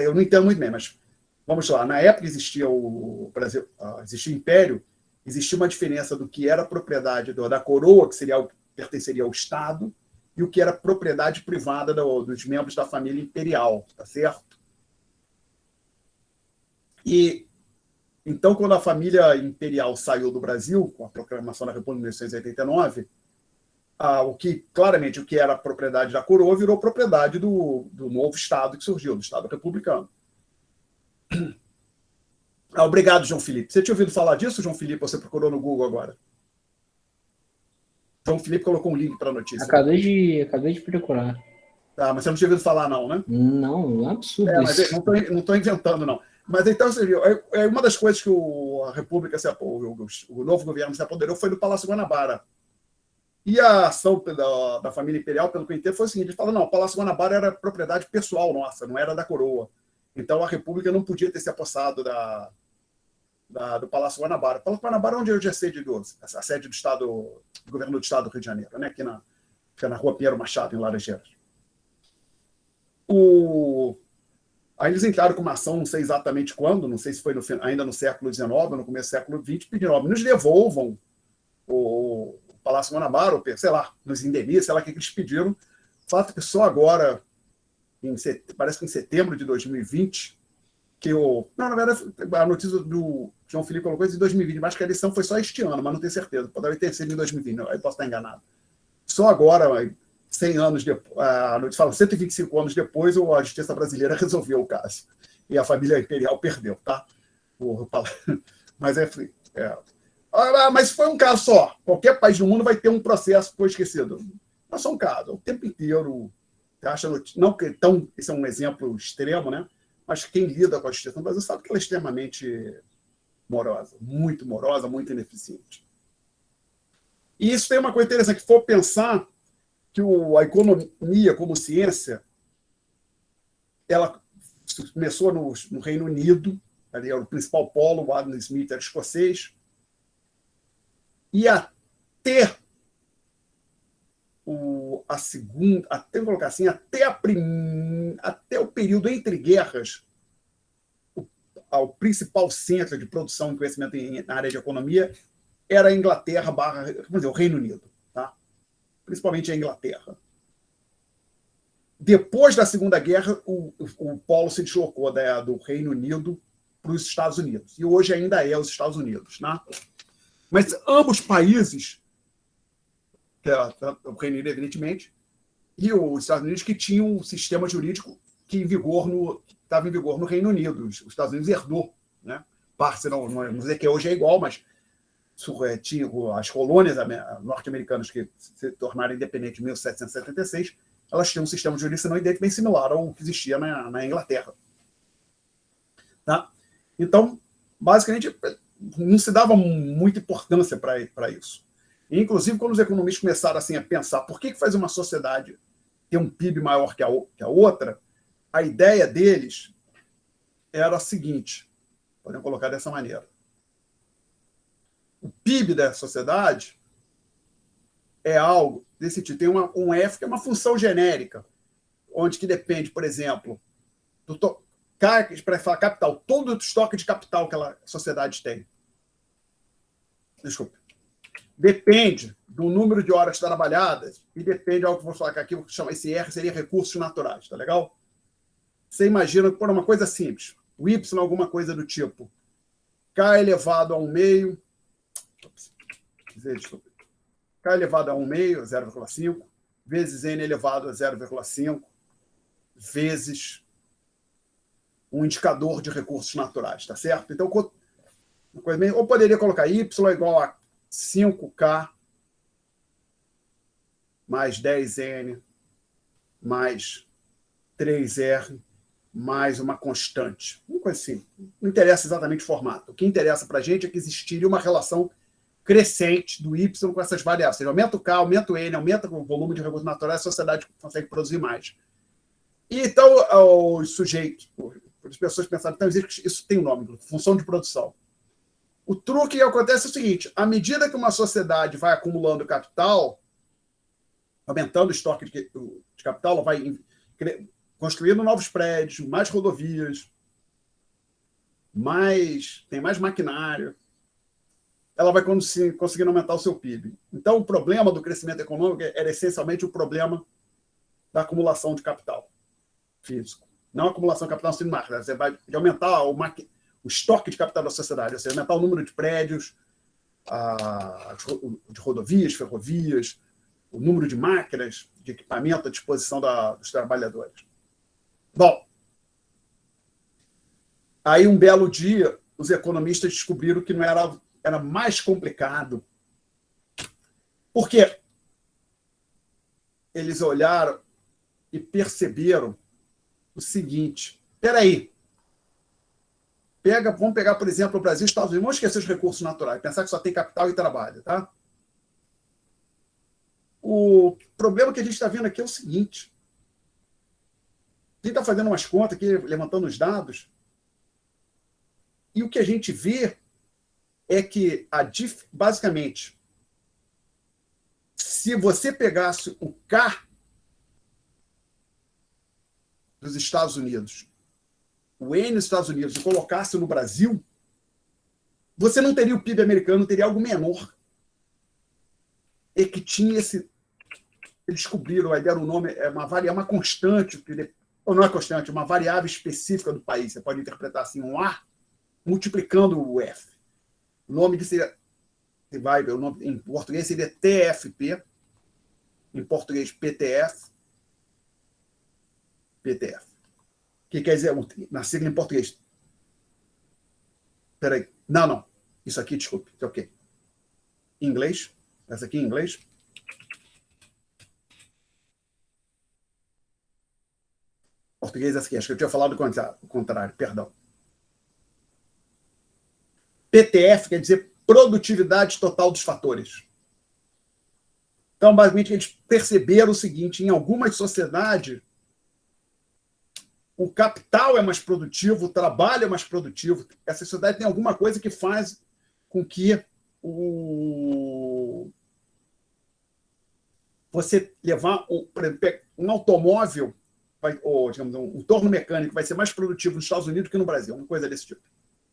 eu não entendo muito bem, mas vamos lá. Na época existia o Brasil, existia o Império, existia uma diferença do que era propriedade da coroa, que pertenceria ao Estado, e o que era propriedade privada dos membros da família imperial, tá certo? E então, quando a família imperial saiu do Brasil, com a proclamação da República de 1889, o que era propriedade da coroa virou propriedade do novo Estado que surgiu, do Estado republicano. Obrigado, João Felipe. Você tinha ouvido falar disso, João Felipe? Você procurou no Google agora? João Felipe colocou um link para a notícia. Acabei de procurar. Tá, mas você não tinha ouvido falar, não, né? Não, é absurdo mas isso. não estou inventando, não. Mas então, você viu, uma das coisas que a República, o novo governo se apoderou foi do Palácio Guanabara. E a ação da família imperial, pelo que eu entendo, foi o seguinte: eles falaram, não, o Palácio Guanabara era propriedade pessoal nossa, não era da coroa. Então a República não podia ter se apossado do Palácio Guanabara. O Palácio Guanabara é onde hoje é a sede do Estado, do governo do Estado do Rio de Janeiro, né? Aqui fica na rua Pinheiro Machado, em Laranjeiras. Aí eles entraram com uma ação, não sei exatamente quando, não sei se foi ainda no século XIX ou no começo do século XX, pedindo, nos devolvam o Palácio Guanabara, sei lá, nos indeniza, sei lá o que eles pediram. O fato é que só agora, parece que em setembro de 2020, não, na verdade, a notícia do João Felipe colocou isso em 2020, mas que a eleição foi só este ano, mas não tenho certeza, poderia ter sido em 2020, aí posso estar enganado. Só agora, 100 anos depois, a notícia fala 125 anos depois, a justiça brasileira resolveu o caso. E a família imperial perdeu, tá? Mas mas foi um caso só. Qualquer país do mundo vai ter um processo que foi esquecido. Não é só um caso, o tempo inteiro. Não que esse é um exemplo extremo, né? Mas quem lida com a justiça no Brasil sabe que ela é extremamente morosa, muito ineficiente. E isso tem uma coisa interessante, que for pensar que a economia como ciência, ela começou no Reino Unido, ali era o principal polo, o Adam Smith era escocês, e até a segunda, até colocar assim, até o período entre guerras, o principal centro de produção e conhecimento na área de economia era a Inglaterra o Reino Unido, tá? Principalmente a Inglaterra. Depois da Segunda Guerra, o polo se deslocou do Reino Unido para os Estados Unidos. E hoje ainda é os Estados Unidos, né? Mas ambos países, o Reino Unido, evidentemente, e os Estados Unidos, que tinham um sistema jurídico que estava em vigor no Reino Unido. Os Estados Unidos herdou, né? Parte, não dizer que hoje é igual, mas tinha as colônias norte-americanas que se tornaram independentes em 1776, elas tinham um sistema jurídico não idêntico, bem similar ao que existia na Inglaterra. Tá? Então, basicamente, não se dava muita importância para isso. E, inclusive, quando os economistas começaram assim, a pensar por que faz uma sociedade ter um PIB maior que a outra, a ideia deles era a seguinte, podemos colocar dessa maneira. O PIB da sociedade é algo desse tipo. Tem um F que é uma função genérica, onde que depende, por exemplo, para falar capital, todo o estoque de capital que a sociedade tem. Desculpa. Depende do número de horas trabalhadas e depende de algo que eu vou falar aqui, vou chamar esse R, seria recursos naturais, tá legal? Você imagina, por uma coisa simples, o Y alguma coisa do tipo K elevado a 1/2, K elevado a 1/2, 0,5, vezes N elevado a 0,5, vezes um indicador de recursos naturais, tá certo? Então, ou poderia colocar Y igual a 5K mais 10N mais 3R mais uma constante. Uma coisa assim. Não interessa exatamente o formato. O que interessa para a gente é que existiria uma relação crescente do Y com essas variáveis. Ou seja, aumenta o K, aumenta o N, aumenta o volume de recursos naturais, a sociedade consegue produzir mais. E então, os sujeitos, as pessoas pensaram, então, isso tem um nome, função de produção. O truque que acontece é o seguinte, à medida que uma sociedade vai acumulando capital, aumentando o estoque de capital, ela vai construindo novos prédios, mais rodovias, tem mais maquinário, ela vai conseguindo aumentar o seu PIB. Então, o problema do crescimento econômico era essencialmente o problema da acumulação de capital físico. Não a acumulação de capital no sentido marketing. Você vai aumentar o estoque de capital da sociedade, ou seja, aumentar o número de prédios, de rodovias, ferrovias, o número de máquinas, de equipamento à disposição dos trabalhadores. Bom, aí um belo dia, os economistas descobriram que não era mais complicado. Por quê? Eles olharam e perceberam o seguinte, peraí, vamos pegar, por exemplo, o Brasil e os Estados Unidos, vamos esquecer os recursos naturais, pensar que só tem capital e trabalho, tá? O problema que a gente está vendo aqui é o seguinte, a gente está fazendo umas contas aqui, levantando os dados, e o que a gente vê é que, basicamente, Se você pegasse o K dos Estados Unidos, o N dos Estados Unidos, e colocasse no Brasil, você não teria o PIB americano, teria algo menor. E que tinha esse... Eles descobriram, aí deram o nome, é uma constante, ou não é constante, uma variável específica do país. Você pode interpretar assim, um A multiplicando o F. O nome disso seria... Você vai ver, o nome em português seria TFP, em português PTF. PTF. O que quer dizer na sigla em português? Espera aí. Não. Isso aqui, desculpe. Isso ok. Em inglês. Essa aqui em inglês. Português, essa aqui. Acho que eu tinha falado o contrário. Perdão. PTF quer dizer produtividade total dos fatores. Então, basicamente, eles perceberam o seguinte: em algumas sociedades, o capital é mais produtivo, o trabalho é mais produtivo. Essa sociedade tem alguma coisa que faz com que você levar um automóvel, ou digamos, um torno mecânico, vai ser mais produtivo nos Estados Unidos que no Brasil, uma coisa desse tipo.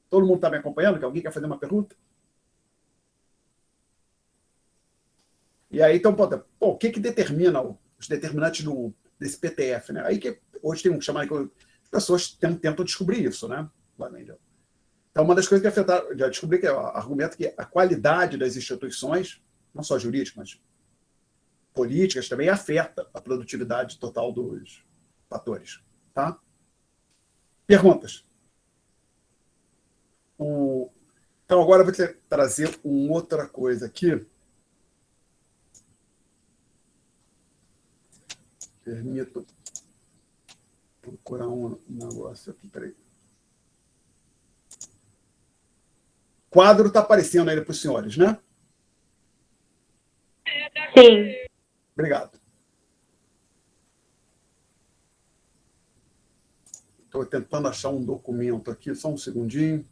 Todo mundo está me acompanhando? Que alguém quer fazer uma pergunta? E aí, então, o que determina os determinantes desse PTF, né? Aí que hoje tem um chamado que as pessoas tentam descobrir isso, né? Então, uma das coisas que afetaram, já descobri que é o argumento que a qualidade das instituições, não só jurídicas, mas políticas, também afeta a produtividade total dos fatores, tá? Perguntas? Então, agora eu vou trazer uma outra coisa aqui. Permito procurar um negócio aqui, peraí. O quadro está aparecendo aí para os senhores, né? Sim. Obrigado. Estou tentando achar um documento aqui, só um segundinho.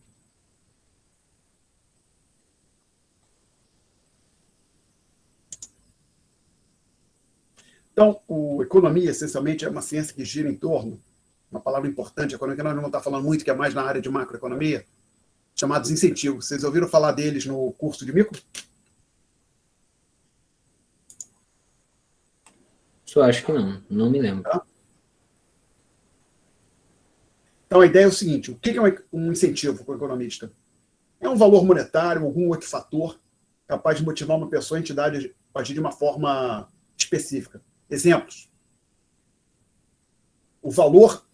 Então, economia, essencialmente, é uma ciência que gira em torno, uma palavra importante, economia que nós não vamos estar falando muito, que é mais na área de macroeconomia, chamados incentivos. Vocês ouviram falar deles no curso de micro? Eu acho que não me lembro. Tá? Então, a ideia é o seguinte: o que é um incentivo para o economista? É um valor monetário, algum outro fator capaz de motivar uma pessoa, entidade, a agir de uma forma específica. Exemplos. O valor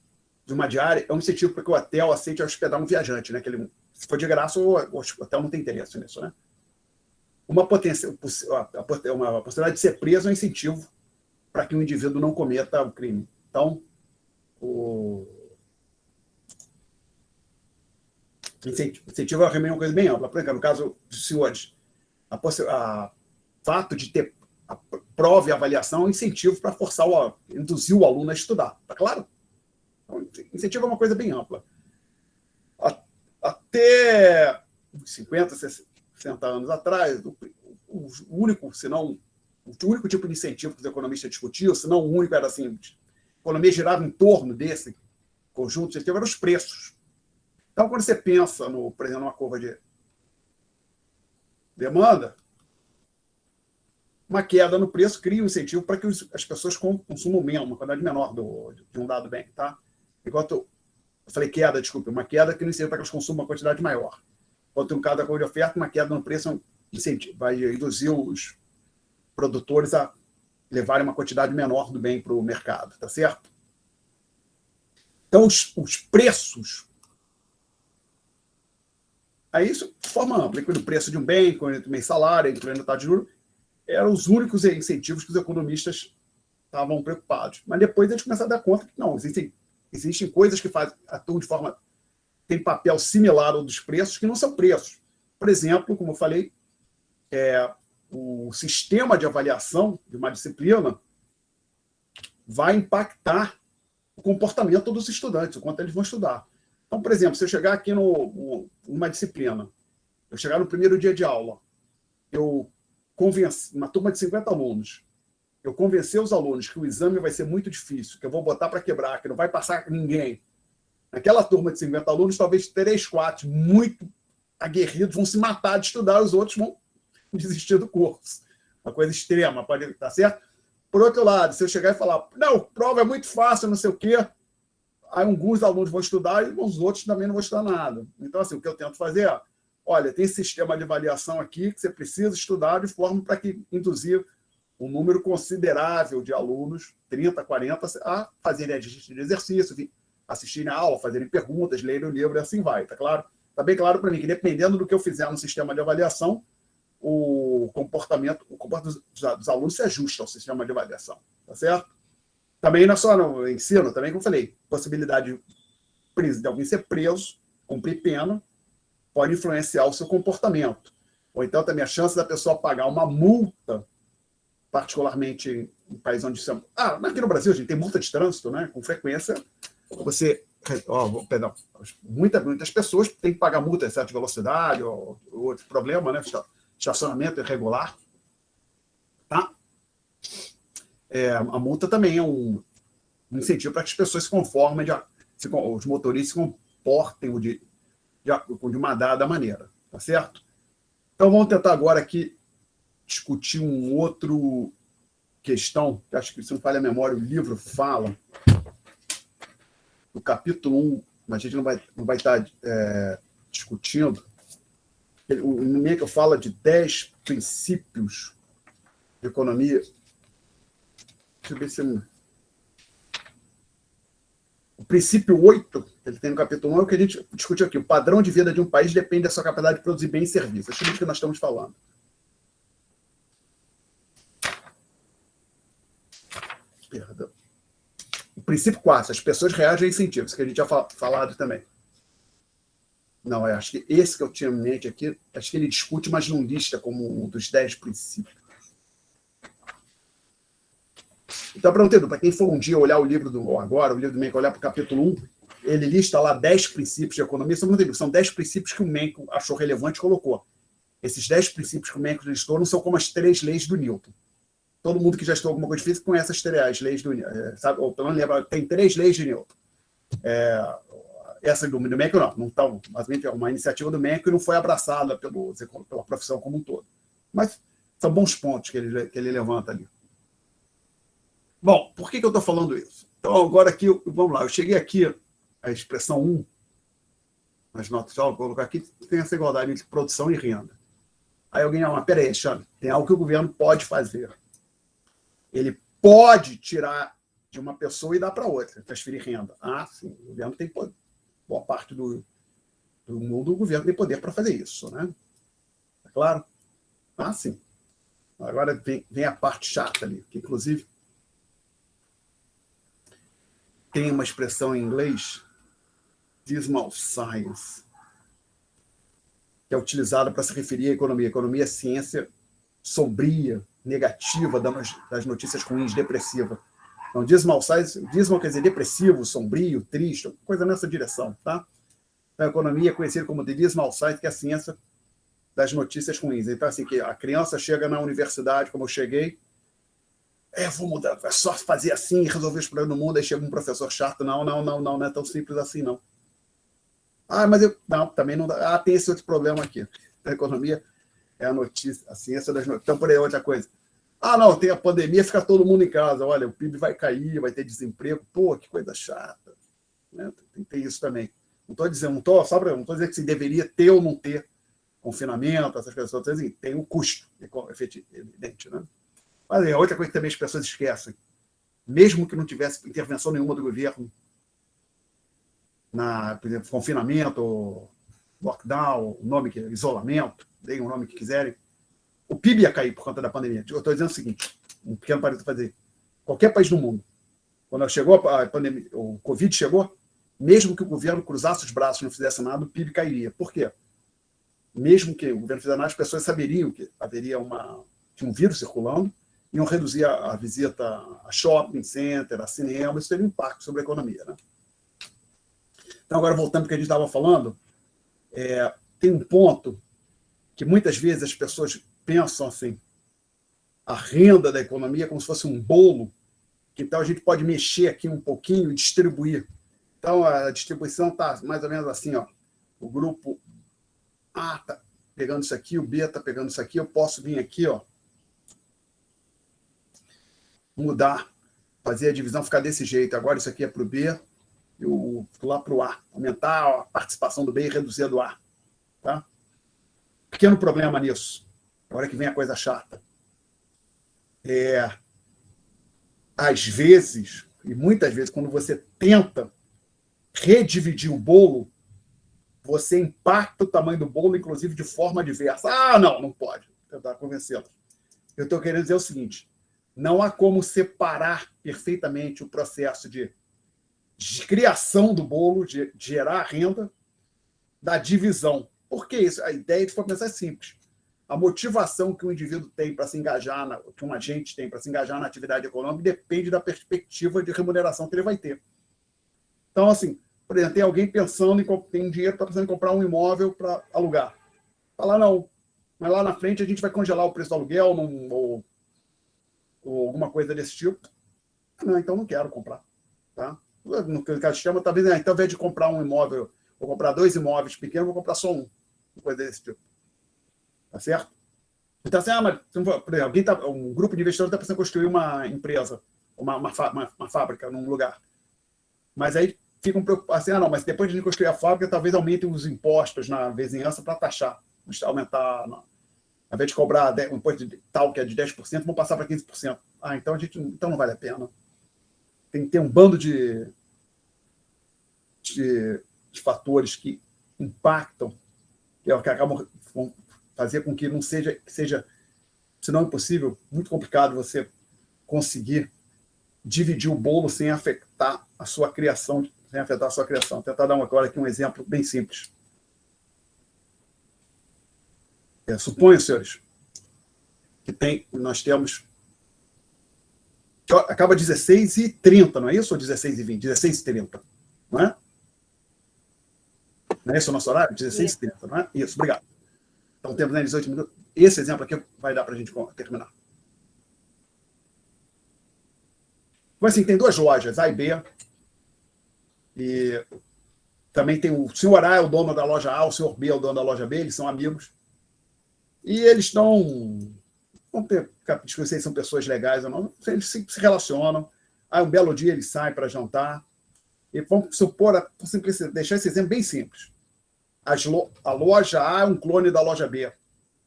de uma diária é um incentivo para que o hotel aceite hospedar um viajante, né? Se for de graça, o hotel não tem interesse nisso, né? Uma possibilidade de ser preso é um incentivo para que o indivíduo não cometa o crime. Então, o incentivo é uma coisa bem ampla. Por exemplo, no caso dos senhores, o fato de ter a prova e a avaliação é um incentivo para induzir o aluno a estudar. Está claro? Então, incentivo é uma coisa bem ampla. Até 50, 60 anos atrás, o único tipo de incentivo que os economistas discutiam, se não o único, era assim: a economia girava em torno desse conjunto de incentivos, eram os preços. Então, quando você pensa, por exemplo, numa curva de demanda, uma queda no preço cria um incentivo para que as pessoas consumam menos, uma quantidade menor de um dado bem, tá? Enquanto eu falei queda, desculpe, uma queda que não incentivo para que elas consumam uma quantidade maior. Enquanto no caso da curva de oferta, uma queda no preço vai induzir os produtores a levarem uma quantidade menor do bem para o mercado, tá certo? Então, os preços, aí isso de forma ampla, incluindo o preço de um bem, incluindo também salário, incluindo a taxa de juros, eram os únicos incentivos que os economistas estavam preocupados. Mas depois eles começaram a dar conta que não, existem coisas que atuam de forma... tem papel similar ao dos preços, que não são preços. Por exemplo, como eu falei, o sistema de avaliação de uma disciplina vai impactar o comportamento dos estudantes, o quanto eles vão estudar. Então, por exemplo, se eu chegar aqui numa disciplina, eu chegar no primeiro dia de aula, eu uma turma de 50 alunos, eu convencer os alunos que o exame vai ser muito difícil, que eu vou botar para quebrar, que não vai passar ninguém, naquela turma de 50 alunos, talvez 3, 4 muito aguerridos vão se matar de estudar, os outros vão desistir do curso. Uma coisa extrema, pode estar certo? Por outro lado, se eu chegar e falar, não, prova é muito fácil, não sei o quê, aí alguns alunos vão estudar e os outros também não vão estudar nada. Então, assim, o que eu tento fazer é, olha, tem esse sistema de avaliação aqui que você precisa estudar de forma para que induzir um número considerável de alunos, 30, 40, a fazerem exercício, assistirem a aula, fazerem perguntas, lerem o livro e assim vai, tá claro? Está bem claro para mim que, dependendo do que eu fizer no sistema de avaliação, o comportamento dos alunos se ajusta ao sistema de avaliação, tá certo? Também não é só no ensino, também, como eu falei, possibilidade de alguém ser preso, cumprir pena, pode influenciar o seu comportamento. Ou então também a chance da pessoa pagar uma multa, particularmente em países onde... aqui no Brasil, a gente tem multa de trânsito, né? Com frequência, você... perdão, muitas pessoas têm que pagar multa de excesso de velocidade ou outro problema, né? Estacionamento irregular. Tá? A multa também é um incentivo para que as pessoas se conformem, os motoristas se comportem de uma dada maneira. Tá certo? Então, vamos tentar agora aqui discutir um outro questão, que acho que, se não falha a memória, o livro fala, no capítulo 1, mas a gente não vai estar discutindo. O Mencken fala de 10 princípios de economia. Deixa eu ver se... O princípio 8, que ele tem no capítulo 1, é o que a gente discutiu aqui. O padrão de vida de um país depende da sua capacidade de produzir bens e serviços. É isso que nós estamos falando. Perdão. O princípio 4, as pessoas reagem a incentivos, que a gente já falado também. Não, eu acho que esse que eu tinha em mente aqui, acho que ele discute, mas não lista como um dos 10 princípios. Então, para quem for um dia olhar o livro do Mencken, olhar para o capítulo 1, ele lista lá 10 princípios de economia. São 10 princípios que o Mencken achou relevante e colocou. Esses 10 princípios que o Mencken listou não são como as 3 leis do Newton. Todo mundo que já estudou alguma coisa de física conhece as 3 leis do Newton. Sabe? Ou pelo menos lembra, tem 3 leis de Newton. Essa do Mencken não estão, basicamente é uma iniciativa do Mencken que não foi abraçada pela profissão como um todo. Mas são bons pontos que ele levanta ali. Bom, por que eu estou falando isso? Então, agora aqui, vamos lá, eu cheguei aqui, a expressão 1, nas notas, vou colocar aqui, tem essa igualdade entre produção e renda. Aí alguém, mas peraí, Alexandre, tem algo que o governo pode fazer. Ele pode tirar de uma pessoa e dar para outra, transferir renda. Sim, o governo tem poder. Boa parte do mundo, o governo tem poder para fazer isso, né? Tá claro? Sim. Agora vem a parte chata ali, que inclusive tem uma expressão em inglês, dismal science, que é utilizada para se referir à economia. A economia é ciência sombria, negativa das notícias ruins, depressiva. Então, dismal science, dismal quer dizer depressivo, sombrio, triste, coisa nessa direção, tá? Então, a economia é conhecida como the dismal science, que é a ciência das notícias ruins. Então, assim, que a criança chega na universidade, como eu cheguei, vou mudar, é só fazer assim, resolver os problemas do mundo, aí chega um professor chato, não é tão simples assim, não. Mas não, também não dá. Tem esse outro problema aqui. A economia é a notícia, a ciência das notícias. Então, por aí, outra coisa. Não, tem a pandemia, fica todo mundo em casa, olha, o PIB vai cair, vai ter desemprego, que coisa chata. Né? Tem isso também. Não estou dizendo, não estou dizendo que se deveria ter ou não ter confinamento, essas coisas, estou dizendo, tem o custo, evidente, né? Mas outra coisa que também as pessoas esquecem, mesmo que não tivesse intervenção nenhuma do governo, por exemplo, confinamento, lockdown, isolamento, deem o nome que quiserem, o PIB ia cair por conta da pandemia. Eu estou dizendo o seguinte, um pequeno parênteses para fazer. Qualquer país do mundo, quando chegou a pandemia, o Covid chegou, mesmo que o governo cruzasse os braços e não fizesse nada, o PIB cairia. Por quê? Mesmo que o governo fizesse nada, as pessoas saberiam que haveria um vírus circulando, iam reduzir a visita a shopping center, a cinema, isso teria um impacto sobre a economia. Né? Então, agora voltando ao que a gente estava falando, tem um ponto que muitas vezes as pessoas pensam assim, a renda da economia como se fosse um bolo, que então a gente pode mexer aqui um pouquinho e distribuir. Então, a distribuição está mais ou menos assim, ó. O grupo A está pegando isso aqui, o B está pegando isso aqui, eu posso vir aqui, ó, mudar, fazer a divisão ficar desse jeito. Agora isso aqui é para o B e lá para o A. Aumentar a participação do B e reduzir a do A. Tá? Pequeno problema nisso. Agora que vem a coisa chata. Às vezes, e muitas vezes, quando você tenta redividir o bolo, você impacta o tamanho do bolo, inclusive de forma diversa. Ah, não pode. Tentar convencê-lo. Eu estou querendo dizer o seguinte: não há como separar perfeitamente o processo de criação do bolo, de gerar renda, da divisão. Por que isso? A ideia de pensar é simples. A motivação que o indivíduo tem para se engajar, que um agente tem para se engajar na atividade econômica, depende da perspectiva de remuneração que ele vai ter. Então, assim, por exemplo, tem alguém pensando tem dinheiro para pensando em comprar um imóvel para alugar. Fala, não, mas lá na frente a gente vai congelar o preço do aluguel ou alguma coisa desse tipo. Não, então não quero comprar. Tá? No caso de chama, talvez, então, ao invés de comprar um imóvel, vou comprar 2 imóveis pequenos, vou comprar só um. Uma coisa desse tipo. Tá certo? Então, assim, mas, por exemplo, um grupo de investidores está pensando em construir uma empresa, uma fábrica num lugar. Mas aí ficam preocupados assim, não, mas depois de construir a fábrica, talvez aumentem os impostos na vizinhança para taxar, aumentar, ao invés de cobrar um imposto tal que é de 10%, vão passar para 15%. Então não vale a pena. Tem que ter um bando de fatores que impactam, que acabam fazer com que não seja, se não impossível, muito complicado você conseguir dividir o bolo sem afetar a sua criação, Vou tentar dar agora aqui um exemplo bem simples. Suponho, senhores, que nós temos... Acaba 16h30, não é isso? Ou 16h20? 16h30, não é? Não é esse o nosso horário? 16h30, não é? Isso, obrigado. Então, temos 18 minutos. Esse exemplo aqui vai dar para a gente terminar. Mas, assim, tem 2 lojas, A e B. E também tem o senhor A é o dono da loja A, o senhor B é o dono da loja B, eles são amigos. E eles estão... Vamos discutir se são pessoas legais ou não. Eles se relacionam. Aí, um belo dia, eles saem para jantar. E vamos supor, deixar esse exemplo bem simples. A loja A é um clone da loja B,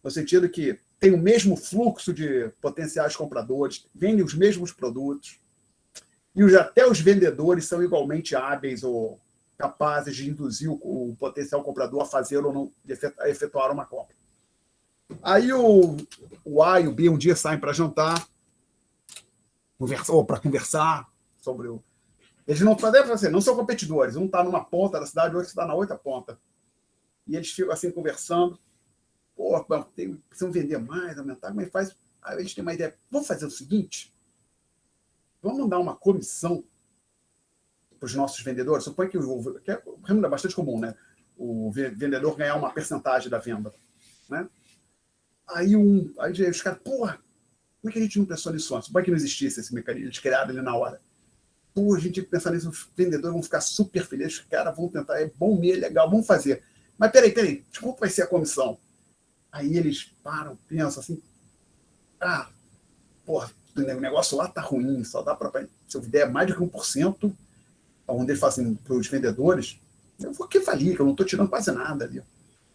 no sentido que tem o mesmo fluxo de potenciais compradores, vendem os mesmos produtos, e até os vendedores são igualmente hábeis ou capazes de induzir o potencial comprador a fazer ou não, a efetuar uma compra. Aí o A e o B um dia saem para jantar, ou para conversar sobre o... Eles não são competidores, um está numa ponta da cidade, o outro está na outra ponta. E eles ficam assim conversando. Pô, precisam vender mais, aumentar, como é que faz? Aí a gente tem uma ideia. Vamos fazer o seguinte? Vamos dar uma comissão para os nossos vendedores. Supõe que é bastante comum, né? O vendedor ganhar uma percentagem da venda. Né? Aí os caras, porra, como é que a gente não pensou nisso antes? Supõe que não existisse esse mecanismo, eles criaram ali na hora. Pô, a gente tem que pensar nisso, os vendedores vão ficar super felizes, os caras vão tentar, é bom mesmo, legal, vamos fazer. Mas peraí, desculpa, vai ser a comissão. Aí eles param, pensam assim, porra, o negócio lá tá ruim, só dá para... Se eu der mais de 1%, onde eles fazem para os vendedores, eu vou que falir, que eu não estou tirando quase nada ali.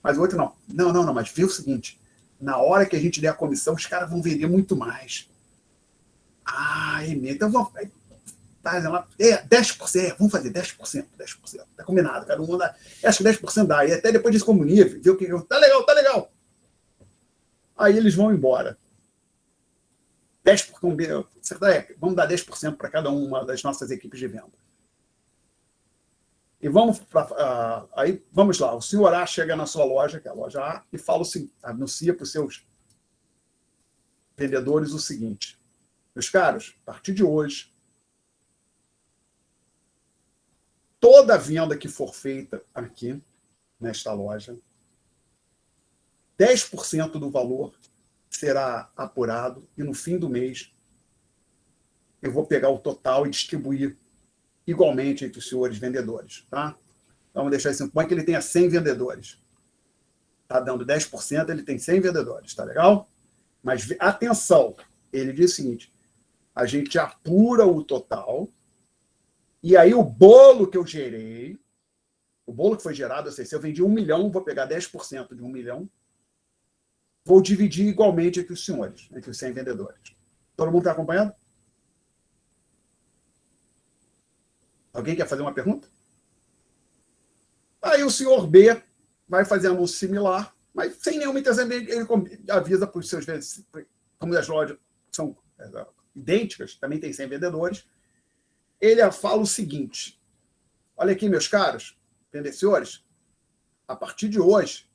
Mas o outro não. Não, mas vê o seguinte, na hora que a gente der a comissão, os caras vão vender muito mais. Então vamos... Tá, 10%, vamos fazer 10%. Tá combinado, cada um dá. Acho que 10% dá. E até depois disso comunica, vê o que. Tá legal. Aí eles vão embora. 10%, vamos dar 10% para cada uma das nossas equipes de venda. E aí vamos lá. O senhor A chega na sua loja, que é a loja A, e fala assim, anuncia para os seus vendedores o seguinte: meus caros, a partir de hoje, toda venda que for feita aqui, nesta loja, 10% do valor será apurado e no fim do mês eu vou pegar o total e distribuir igualmente entre os senhores vendedores, tá? Então, vamos deixar assim, põe que ele tenha 100 vendedores. Está dando 10%, ele tem 100 vendedores, tá legal? Mas atenção, ele diz o seguinte, a gente apura o total e aí o bolo que eu gerei, o bolo que foi gerado, ou seja, se eu vendi 1 milhão, vou pegar 10% de 1 milhão, vou dividir igualmente entre os senhores, entre os 100 vendedores. Todo mundo está acompanhando? Alguém quer fazer uma pergunta? Aí o senhor B vai fazer anúncio similar, mas sem nenhuma intenção, ele avisa para os seus vendedores, como as lojas são idênticas, também tem 100 vendedores, ele fala o seguinte, olha aqui, meus caros vendedores, a partir de hoje,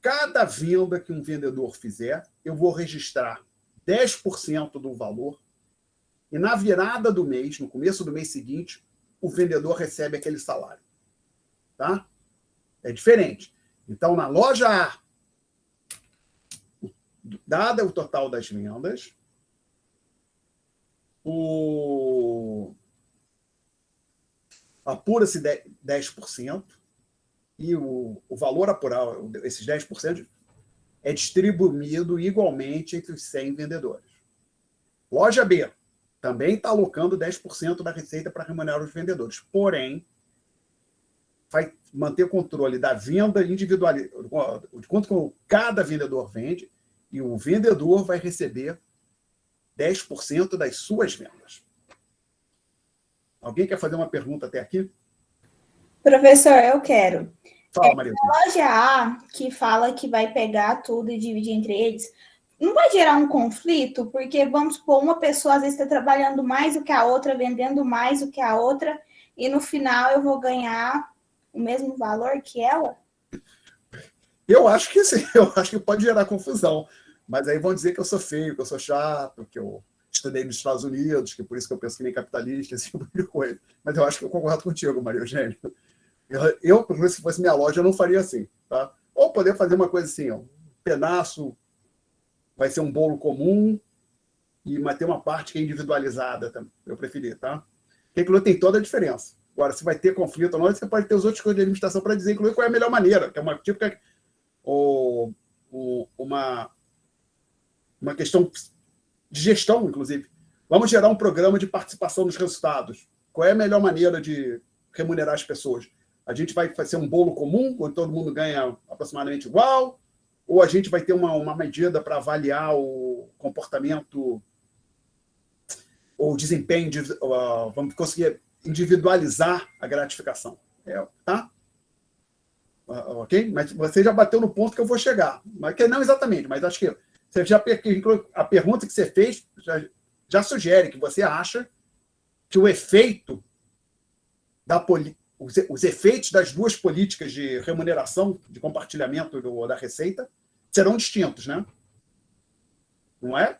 cada venda que um vendedor fizer, eu vou registrar 10% do valor e na virada do mês, no começo do mês seguinte, o vendedor recebe aquele salário. Tá? É diferente. Então, na loja A, dada o total das vendas, apura-se 10% e o valor apurado, esses 10%, é distribuído igualmente entre os 100 vendedores. Loja B também está alocando 10% da receita para remunerar os vendedores, porém, vai manter o controle da venda individual, de quanto cada vendedor vende, e o vendedor vai receber 10% das suas vendas. Alguém quer fazer uma pergunta até aqui? Professor, eu quero. Fala, Maria. A loja A, que fala que vai pegar tudo e dividir entre eles, não vai gerar um conflito? Porque, vamos supor, uma pessoa às vezes está trabalhando mais do que a outra, vendendo mais do que a outra, e no final eu vou ganhar o mesmo valor que ela? Eu acho que sim, eu acho que pode gerar confusão. Mas aí vão dizer que eu sou feio, que eu sou chato, que eu estudei nos Estados Unidos, que por isso que eu penso que nem capitalista, esse tipo de coisa. Mas eu acho que eu concordo contigo, Maria Eugênia. Eu, se fosse minha loja, eu não faria assim. Tá? Ou poder fazer uma coisa assim, ó, um pedaço vai ser um bolo comum, mas tem uma parte que é individualizada, eu preferi, tá? Porque aquilo tem toda a diferença. Agora, se vai ter conflito ou não, você pode ter os outros coisas de administração para dizer, inclusive, qual é a melhor maneira, que é uma típica uma questão de gestão, inclusive. Vamos gerar um programa de participação nos resultados. Qual é a melhor maneira de remunerar as pessoas? A gente vai fazer um bolo comum, onde todo mundo ganha aproximadamente igual, ou a gente vai ter uma medida para avaliar o comportamento ou desempenho, vamos conseguir individualizar a gratificação. Tá? Ok? Mas você já bateu no ponto que eu vou chegar. Mas que não exatamente, mas acho que você já a pergunta que você fez já sugere que você acha que o efeito os efeitos das duas políticas de remuneração, de compartilhamento da receita, serão distintos, né? Não é?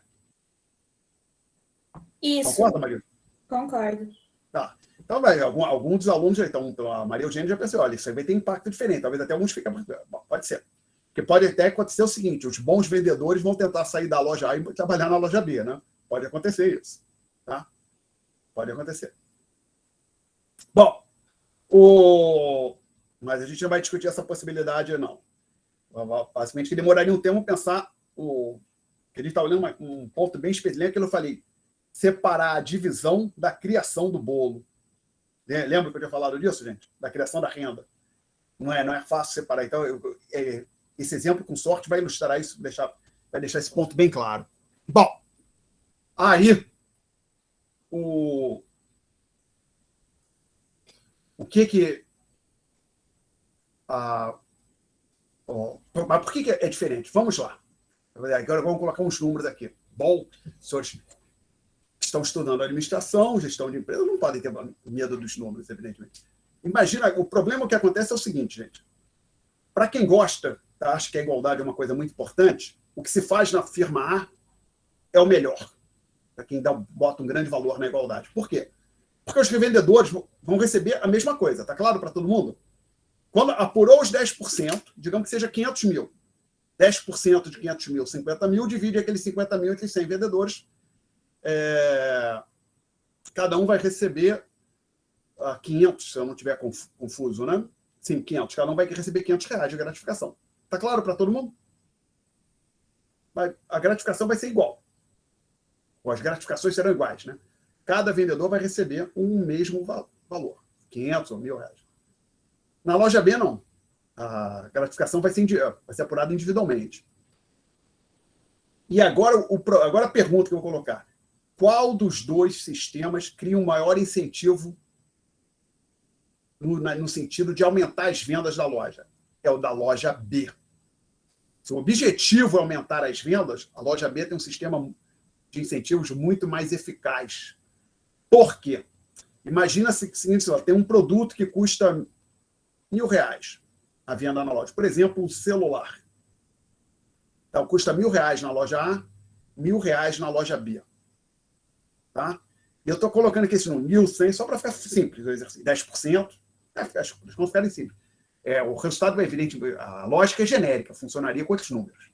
Isso. Concorda, Maria? Concordo. Tá. Então, alguns dos alunos, então, a Maria Eugênia já pensou, olha, isso aí vai ter impacto diferente, talvez até alguns fiquem... Pode ser. Porque pode até acontecer o seguinte, os bons vendedores vão tentar sair da loja A e trabalhar na loja B, né? Pode acontecer isso. Tá? Pode acontecer. Bom, mas a gente não vai discutir essa possibilidade, não. Basicamente, que demoraria um tempo pensar que a gente está olhando um ponto bem específico, que eu falei, separar a divisão da criação do bolo. Lembra que eu tinha falado disso, gente? Da criação da renda. Não é fácil separar. Então, esse exemplo, com sorte, vai ilustrar isso, vai deixar esse ponto bem claro. Bom, aí, o que mas por que é diferente? Vamos lá. Agora vamos colocar uns números aqui. Bom, os senhores que estão estudando administração, gestão de empresa, não podem ter medo dos números, evidentemente. Imagina, o problema que acontece é o seguinte, gente. Para quem gosta, acha que a igualdade é uma coisa muito importante, o que se faz na firma A é o melhor. Para quem bota um grande valor na igualdade. Por quê? Porque os revendedores vão receber a mesma coisa, tá claro para todo mundo? Quando apurou os 10%, digamos que seja 500 mil, 10% de 500 mil, 50 mil, divide aqueles 50 mil entre 100 vendedores. Cada um vai receber 500, se eu não estiver confuso, né? Sim, 500. Cada um vai receber R$500 de gratificação. Está claro para todo mundo? A gratificação vai ser igual. Ou as gratificações serão iguais, né? Cada vendedor vai receber um mesmo valor, 500 ou R$1.000. Na loja B, não. A gratificação vai ser apurada individualmente. E agora a pergunta que eu vou colocar. Qual dos dois sistemas cria um maior incentivo no sentido de aumentar as vendas da loja? É o da loja B. Se o objetivo é aumentar as vendas, a loja B tem um sistema de incentivos muito mais eficaz. Por quê? Imagina o seguinte, tem um produto que custa R$1.000 a venda na loja. Por exemplo, um celular. Então, custa R$1.000 na loja A, R$1.000 na loja B. Tá? E eu estou colocando aqui esse número, 1.100, só para ficar simples o exercício. 10%, as contas ficarem simples. O resultado é evidente, a lógica é genérica, funcionaria com outros números.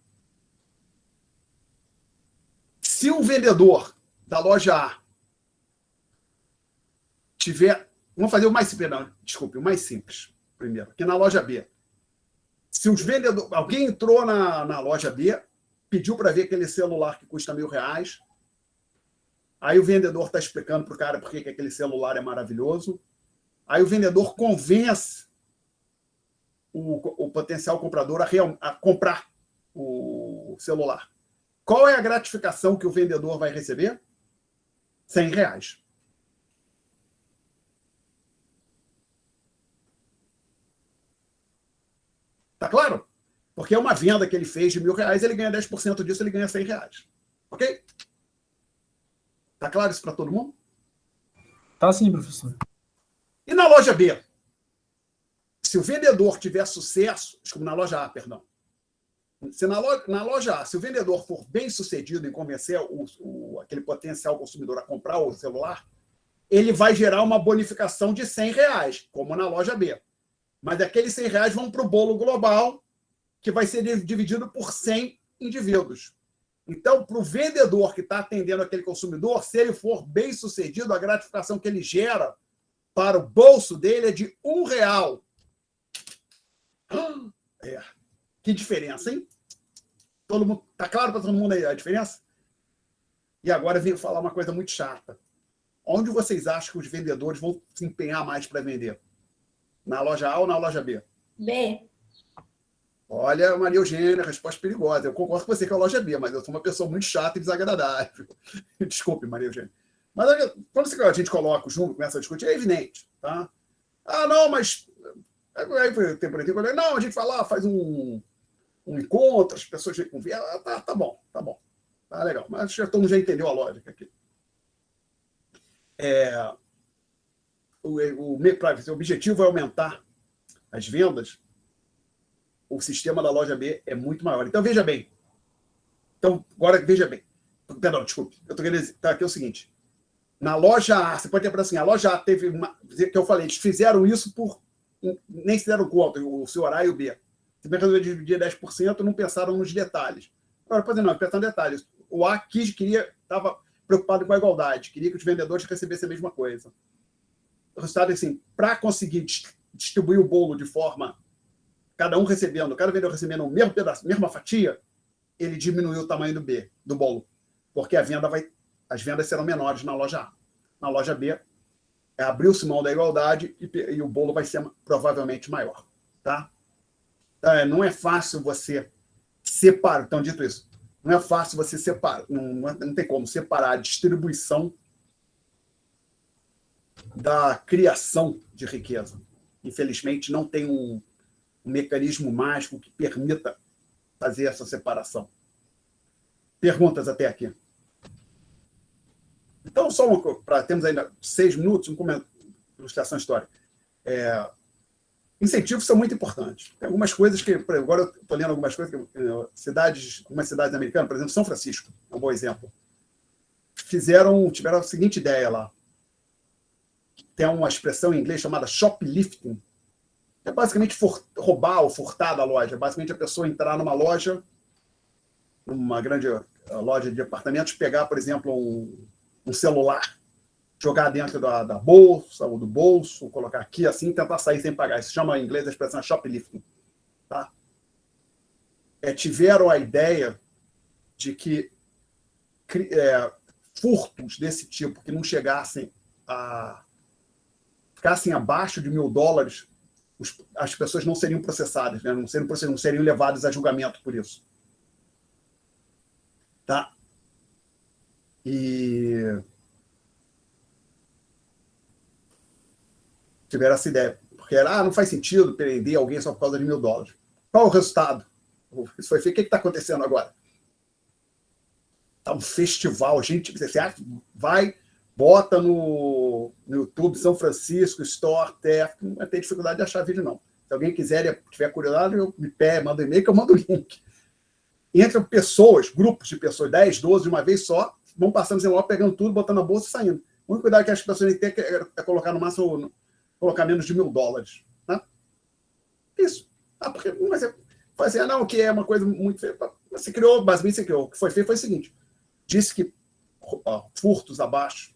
Se o vendedor da loja A tiver... Vamos fazer o mais simples, não, desculpe, o mais simples primeiro, que na loja B. Se os vendedores... Alguém entrou na loja B, pediu para ver aquele celular que custa R$1.000, aí o vendedor está explicando para o cara por que aquele celular é maravilhoso, aí o vendedor convence o potencial comprador a comprar o celular. Qual é a gratificação que o vendedor vai receber? R$100. Tá claro? Porque é uma venda que ele fez de R$1.000, ele ganha 10% disso, ele ganha R$100. Ok? Tá claro isso para todo mundo? Tá sim, professor. E na loja B? Se o vendedor tiver sucesso, desculpa, na loja A, perdão. Se na loja A, se o vendedor for bem sucedido em convencer aquele potencial consumidor a comprar o celular, ele vai gerar uma bonificação de R$100, como na loja B. Mas aqueles R$100 vão para o bolo global, que vai ser dividido por 100 indivíduos. Então, para o vendedor que está atendendo aquele consumidor, se ele for bem sucedido, a gratificação que ele gera para o bolso dele é de R$1. Que diferença, hein? Todo mundo, tá claro para todo mundo aí a diferença? E agora eu venho falar uma coisa muito chata. Onde vocês acham que os vendedores vão se empenhar mais para vender? Na loja A ou na loja B? B. Olha, Maria Eugênia, resposta perigosa. Eu concordo com você que é a loja B, mas eu sou uma pessoa muito chata e desagradável. Desculpe, Maria Eugênia. Mas quando a gente coloca o junto, começa a discutir, é evidente. Tá? Ah, não, mas... Aí foi o tempo que eu falei, não, a gente vai lá, faz um encontro, as pessoas conversam. Tá bom. Tá legal. Mas todo mundo já entendeu a lógica aqui. O objetivo é aumentar as vendas, o sistema da loja B é muito maior. Então, veja bem. Agora, veja bem. Perdão, desculpe. Eu estou querendo dizer aqui o seguinte. Na loja A, você pode ter assim, a loja A teve, que eu falei, eles fizeram isso nem se deram conta, o senhor A e o B. Se bem resolver dividir 10%, não pensaram nos detalhes. Agora, pode dizer, não, pensaram nos detalhes. O A estava preocupado com a igualdade, queria que os vendedores recebessem a mesma coisa. O resultado é assim, para conseguir distribuir o bolo de forma, cada vendedor recebendo o mesmo pedaço, mesma fatia, ele diminuiu o tamanho do bolo, porque as vendas serão menores na loja A. Na loja B, abriu-se mão da igualdade e o bolo vai ser provavelmente maior. Tá? Não é fácil você separar, então dito isso, não é fácil você separar, não tem como separar a distribuição da criação de riqueza. Infelizmente, não tem um mecanismo mágico que permita fazer essa separação. Perguntas até aqui? Então, temos ainda 6 minutos, ilustração histórica. Incentivos são muito importantes. Tem algumas coisas que, agora eu estou lendo algumas coisas que algumas cidades americanas, por exemplo, São Francisco, é um bom exemplo, tiveram a seguinte ideia lá. Tem uma expressão em inglês chamada shoplifting. É basicamente roubar ou furtar da loja. Basicamente a pessoa entrar numa loja numa grande loja de departamentos, pegar, por exemplo, um celular, jogar dentro da bolsa ou do bolso, colocar aqui assim, tentar sair sem pagar. Isso chama em inglês a expressão shoplifting. Tá? Tiveram a ideia de que furtos desse tipo, que não chegassem ficassem abaixo de $1.000, as pessoas não seriam processadas, né? não seriam levadas a julgamento por isso. Tá? E tiveram essa ideia, porque não faz sentido prender alguém só por causa de $1.000. Qual é o resultado? Isso foi feito. O que está acontecendo agora? Está um festival, gente, você vai, bota no YouTube São Francisco, Store, Theft, não vai ter dificuldade de achar vídeo, não. Se alguém quiser e tiver curiosidade, manda um e-mail que eu mando o link. Entram pessoas, grupos de pessoas, 10, 12, de uma vez só, vão passando lá, pegando tudo, botando na bolsa e saindo. O único cuidado que as pessoas têm que ter é colocar no máximo, colocar menos de $1.000. Né? Isso. Porque não, que é uma coisa muito feia. Você criou, basicamente você criou. O que foi feito foi o seguinte: disse que furtos abaixo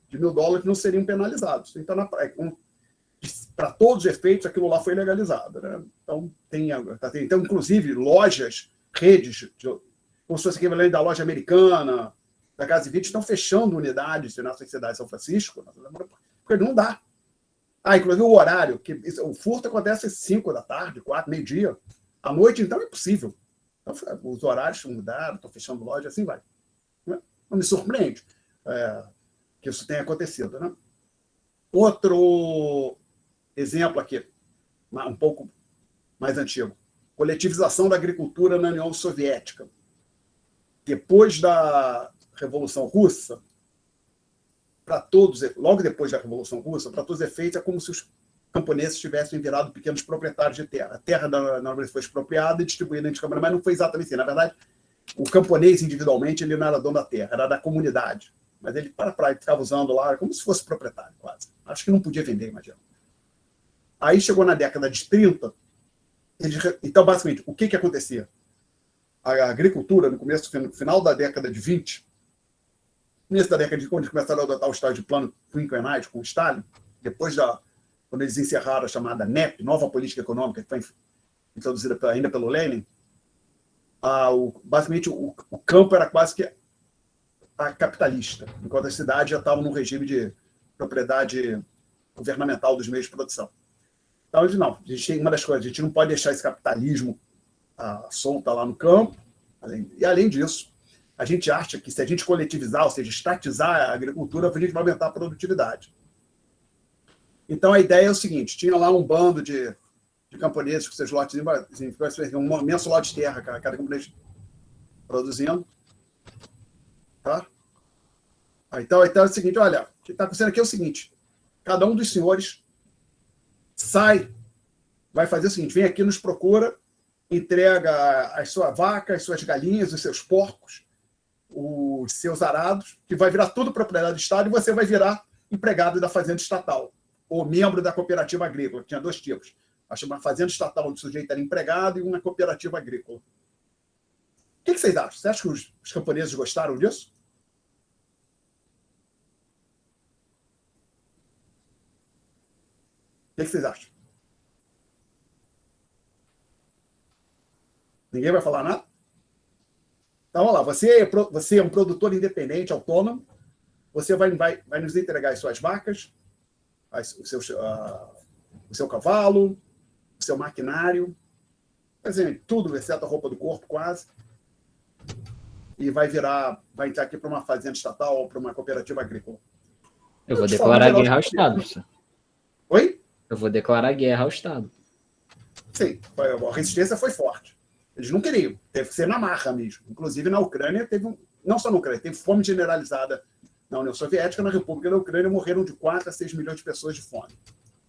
de $1.000 não seriam penalizados. Então, para todos os efeitos, aquilo lá foi legalizado. Né? Então, inclusive, lojas, redes, como se fosse equivalente da loja americana, da Casa de Vídeo, estão fechando unidades na cidade de São Francisco, porque não dá. Inclusive o horário, que o furto acontece às 5 da tarde, 4, meio-dia. À noite, então, é impossível. Então, os horários mudaram, estão fechando loja, assim vai. Não me surpreende que isso tenha acontecido. Né? Outro exemplo aqui, um pouco mais antigo. Coletivização da agricultura na União Soviética. Depois da Revolução Russa, logo depois da Revolução Russa, para todos os efeitos, é como se os camponeses tivessem virado pequenos proprietários de terra. A terra normalmente foi expropriada e distribuída entre camponeses, mas não foi exatamente assim. Na verdade, o camponês individualmente ele não era dono da terra, era da comunidade. Mas ele ficava usando lá como se fosse proprietário, quase. Acho que não podia vender, imagina. Aí chegou na década de 30. Então, basicamente, o que acontecia? A agricultura, no final da década de 20, nessa da década de quando eles começaram a adotar o estado de plano quinquenais com o Stalin, quando eles encerraram a chamada NEP, Nova Política Econômica, que foi introduzida ainda pelo Lenin, basicamente o campo era quase que capitalista, enquanto as cidades já estavam num regime de propriedade governamental dos meios de produção. Então, a gente tem uma das coisas, a gente não pode deixar esse capitalismo solto lá no campo, e além disso, a gente acha que se a gente coletivizar, ou seja, estatizar a agricultura, a gente vai aumentar a produtividade. Então, a ideia é o seguinte: tinha lá um bando de camponeses com seus lotes, um imenso lote de terra, cada camponês produzindo. Tá? Então é o seguinte: olha, o que está acontecendo aqui é o seguinte: cada um dos senhores vai fazer o seguinte, vem aqui, nos procura, entrega as suas vacas, as suas galinhas, os seus porcos, os seus arados, que vai virar tudo propriedade do Estado, e você vai virar empregado da fazenda estatal, ou membro da cooperativa agrícola. Tinha 2 tipos. Uma fazenda estatal, onde o sujeito era empregado, e uma cooperativa agrícola. O que vocês acham? Você acha que os camponeses gostaram disso? O que vocês acham? Ninguém vai falar nada? Então, vamos lá. Você é um produtor independente, autônomo. Você vai nos entregar as suas vacas, o seu cavalo, o seu maquinário, tudo, exceto a roupa do corpo, quase. E vai entrar aqui para uma fazenda estatal ou para uma cooperativa agrícola. Eu vou declarar guerra ao Estado, professor. Oi? Eu vou declarar guerra ao Estado. Sim, a resistência foi forte. Eles não queriam, teve que ser na marra mesmo. Inclusive, na Ucrânia, não só na Ucrânia, teve fome generalizada na União Soviética, na República da Ucrânia, morreram de 4 a 6 milhões de pessoas de fome.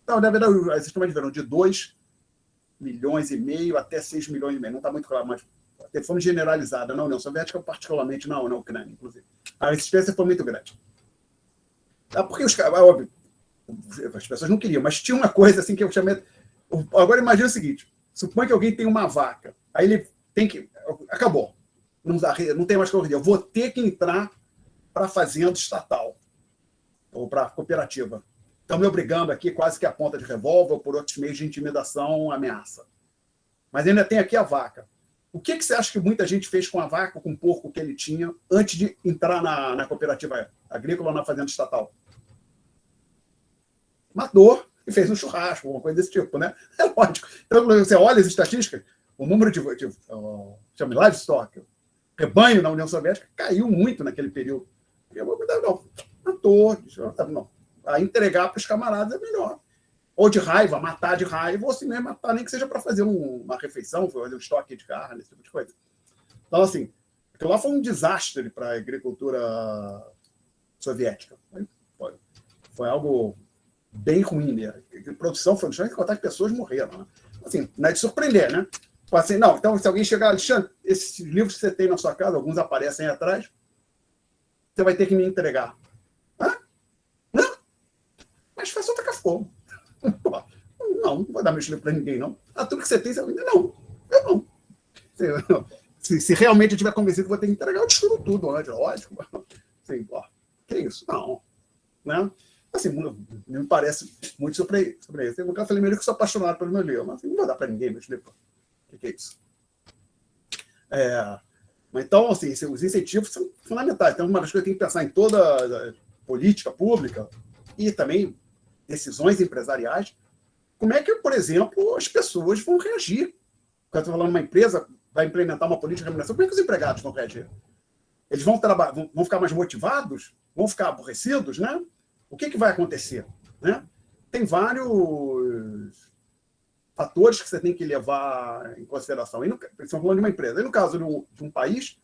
Então, na verdade, as estimativas viram de 2,5 milhões até 6 milhões e meio. Não está muito claro, mas teve fome generalizada na União Soviética, particularmente na Ucrânia, inclusive. A resistência foi muito grande. Porque óbvio, as pessoas não queriam, mas tinha uma coisa assim que eu chamei. Agora imagina o seguinte: suponha que alguém tem uma vaca, aí ele tem que. Acabou. não tem mais correria. Eu vou ter que entrar para a fazenda estatal ou para a cooperativa. Estão me obrigando aqui quase que a ponta de revólver ou por outros meios de intimidação, ameaça. Mas ainda tem aqui a vaca. O que você acha que muita gente fez com a vaca, com o porco que ele tinha, antes de entrar na cooperativa agrícola ou na fazenda estatal? Matou e fez um churrasco, alguma coisa desse tipo, né? É lógico. Então, você olha as estatísticas, o número de chama livestock, rebanho na União Soviética, caiu muito naquele período. Não, matou, não. A entregar para os camaradas é melhor. Ou de raiva, matar de raiva, ou assim mesmo matar, nem que seja para fazer uma refeição, fazer um estoque de carne, esse tipo de coisa. Então, assim, aquilo lá foi um desastre para a agricultura soviética. Foi algo bem ruim, né? A produção foi sem contar que pessoas morreram. Né? Assim, não é de surpreender, né? Assim, não, então, se alguém chegar, Alexandre, esses livros que você tem na sua casa, alguns aparecem aí atrás, você vai ter que me entregar. Hã? Não? Mas faz outra fogo. Não vou dar meu livro para ninguém, não. Tudo que você tem, você não. Eu não. Se realmente eu estiver convencido que vou ter que entregar, eu destruo tudo, né? Lógico. Assim, que isso? Não. Né? Assim, me parece muito sobre isso. Eu falei, melhor que sou apaixonado pelo meu livro, mas assim, não vou dar para ninguém meu livro. O que é isso? Mas então, assim, os incentivos são fundamentais. Então, uma das coisas que tem que pensar em toda a política pública e também decisões empresariais, como é que, por exemplo, as pessoas vão reagir? Quando eu estou falando uma empresa vai implementar uma política de remuneração, como é que os empregados vão reagir? Eles vão ficar mais motivados? Vão ficar aborrecidos, né? O que vai acontecer? Né? Tem vários fatores que você tem que levar em consideração. Estamos falando de uma empresa. E no caso de um país,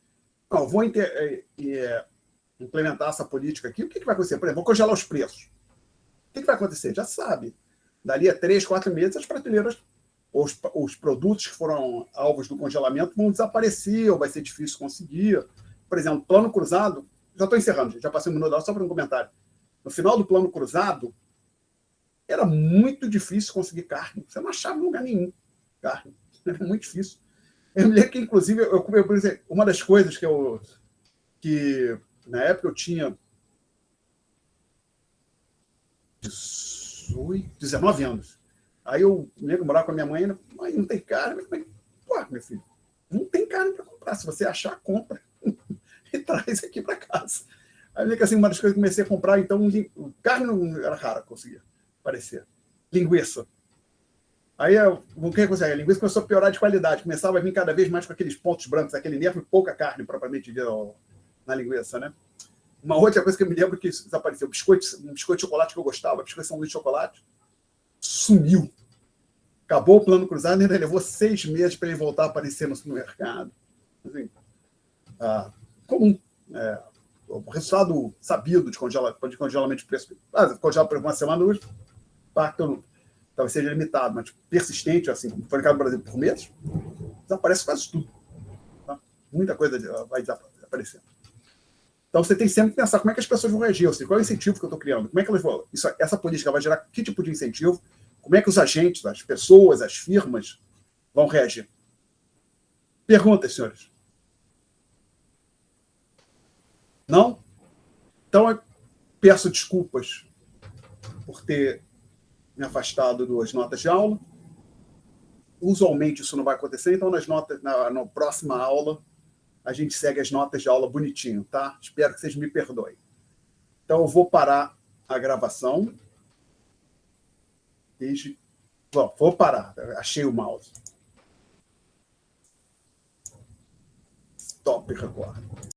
eu vou implementar essa política aqui, o que vai acontecer? Por exemplo, vou congelar os preços. O que vai acontecer? Já sabe. Dali a 3, 4 meses, as prateleiras, os produtos que foram alvos do congelamento vão desaparecer, ou vai ser difícil conseguir. Por exemplo, plano cruzado, já estou encerrando, gente, já passei um minuto, só para um comentário. No final do plano cruzado, era muito difícil conseguir carne. Você não achava em lugar nenhum carne. Era muito difícil. Eu me lembro que, inclusive, uma das coisas que na época eu tinha 19 anos. Aí eu me lembro que morar com a minha mãe, mãe, não tem carne. Pô, meu filho, não tem carne para comprar. Se você achar, compra. E traz aqui para casa. Aí eu lembro que assim, uma das coisas que comecei a comprar, então, carne não era rara, conseguia aparecer. Linguiça. Aí o que aconteceu? A linguiça começou a piorar de qualidade, começava a vir cada vez mais com aqueles pontos brancos, aquele nervo e pouca carne, propriamente dita, na linguiça, né? Uma outra coisa que eu me lembro que desapareceu, um biscoito de chocolate que eu gostava, biscoito São Luís de chocolate, sumiu. Acabou o plano cruzado e ainda levou 6 meses para ele voltar a aparecer no supermercado. Assim, comum. O resultado sabido de congelamento de preço. Congela por uma semana, o impacto talvez seja limitado, mas persistente, assim, como foi no caso do Brasil, por mês, desaparece quase tudo. Tá? Muita coisa vai desaparecendo. Então, você tem sempre que pensar como é que as pessoas vão reagir, ou seja, qual é o incentivo que eu estou criando, como é que elas vão... Essa política vai gerar que tipo de incentivo, como é que os agentes, as pessoas, as firmas vão reagir. Perguntas, senhores? Não? Então, eu peço desculpas por ter me afastado das notas de aula. Usualmente isso não vai acontecer, então na próxima aula a gente segue as notas de aula bonitinho, tá? Espero que vocês me perdoem. Então eu vou parar a gravação. Bom, vou parar. Achei o mouse. Stop record.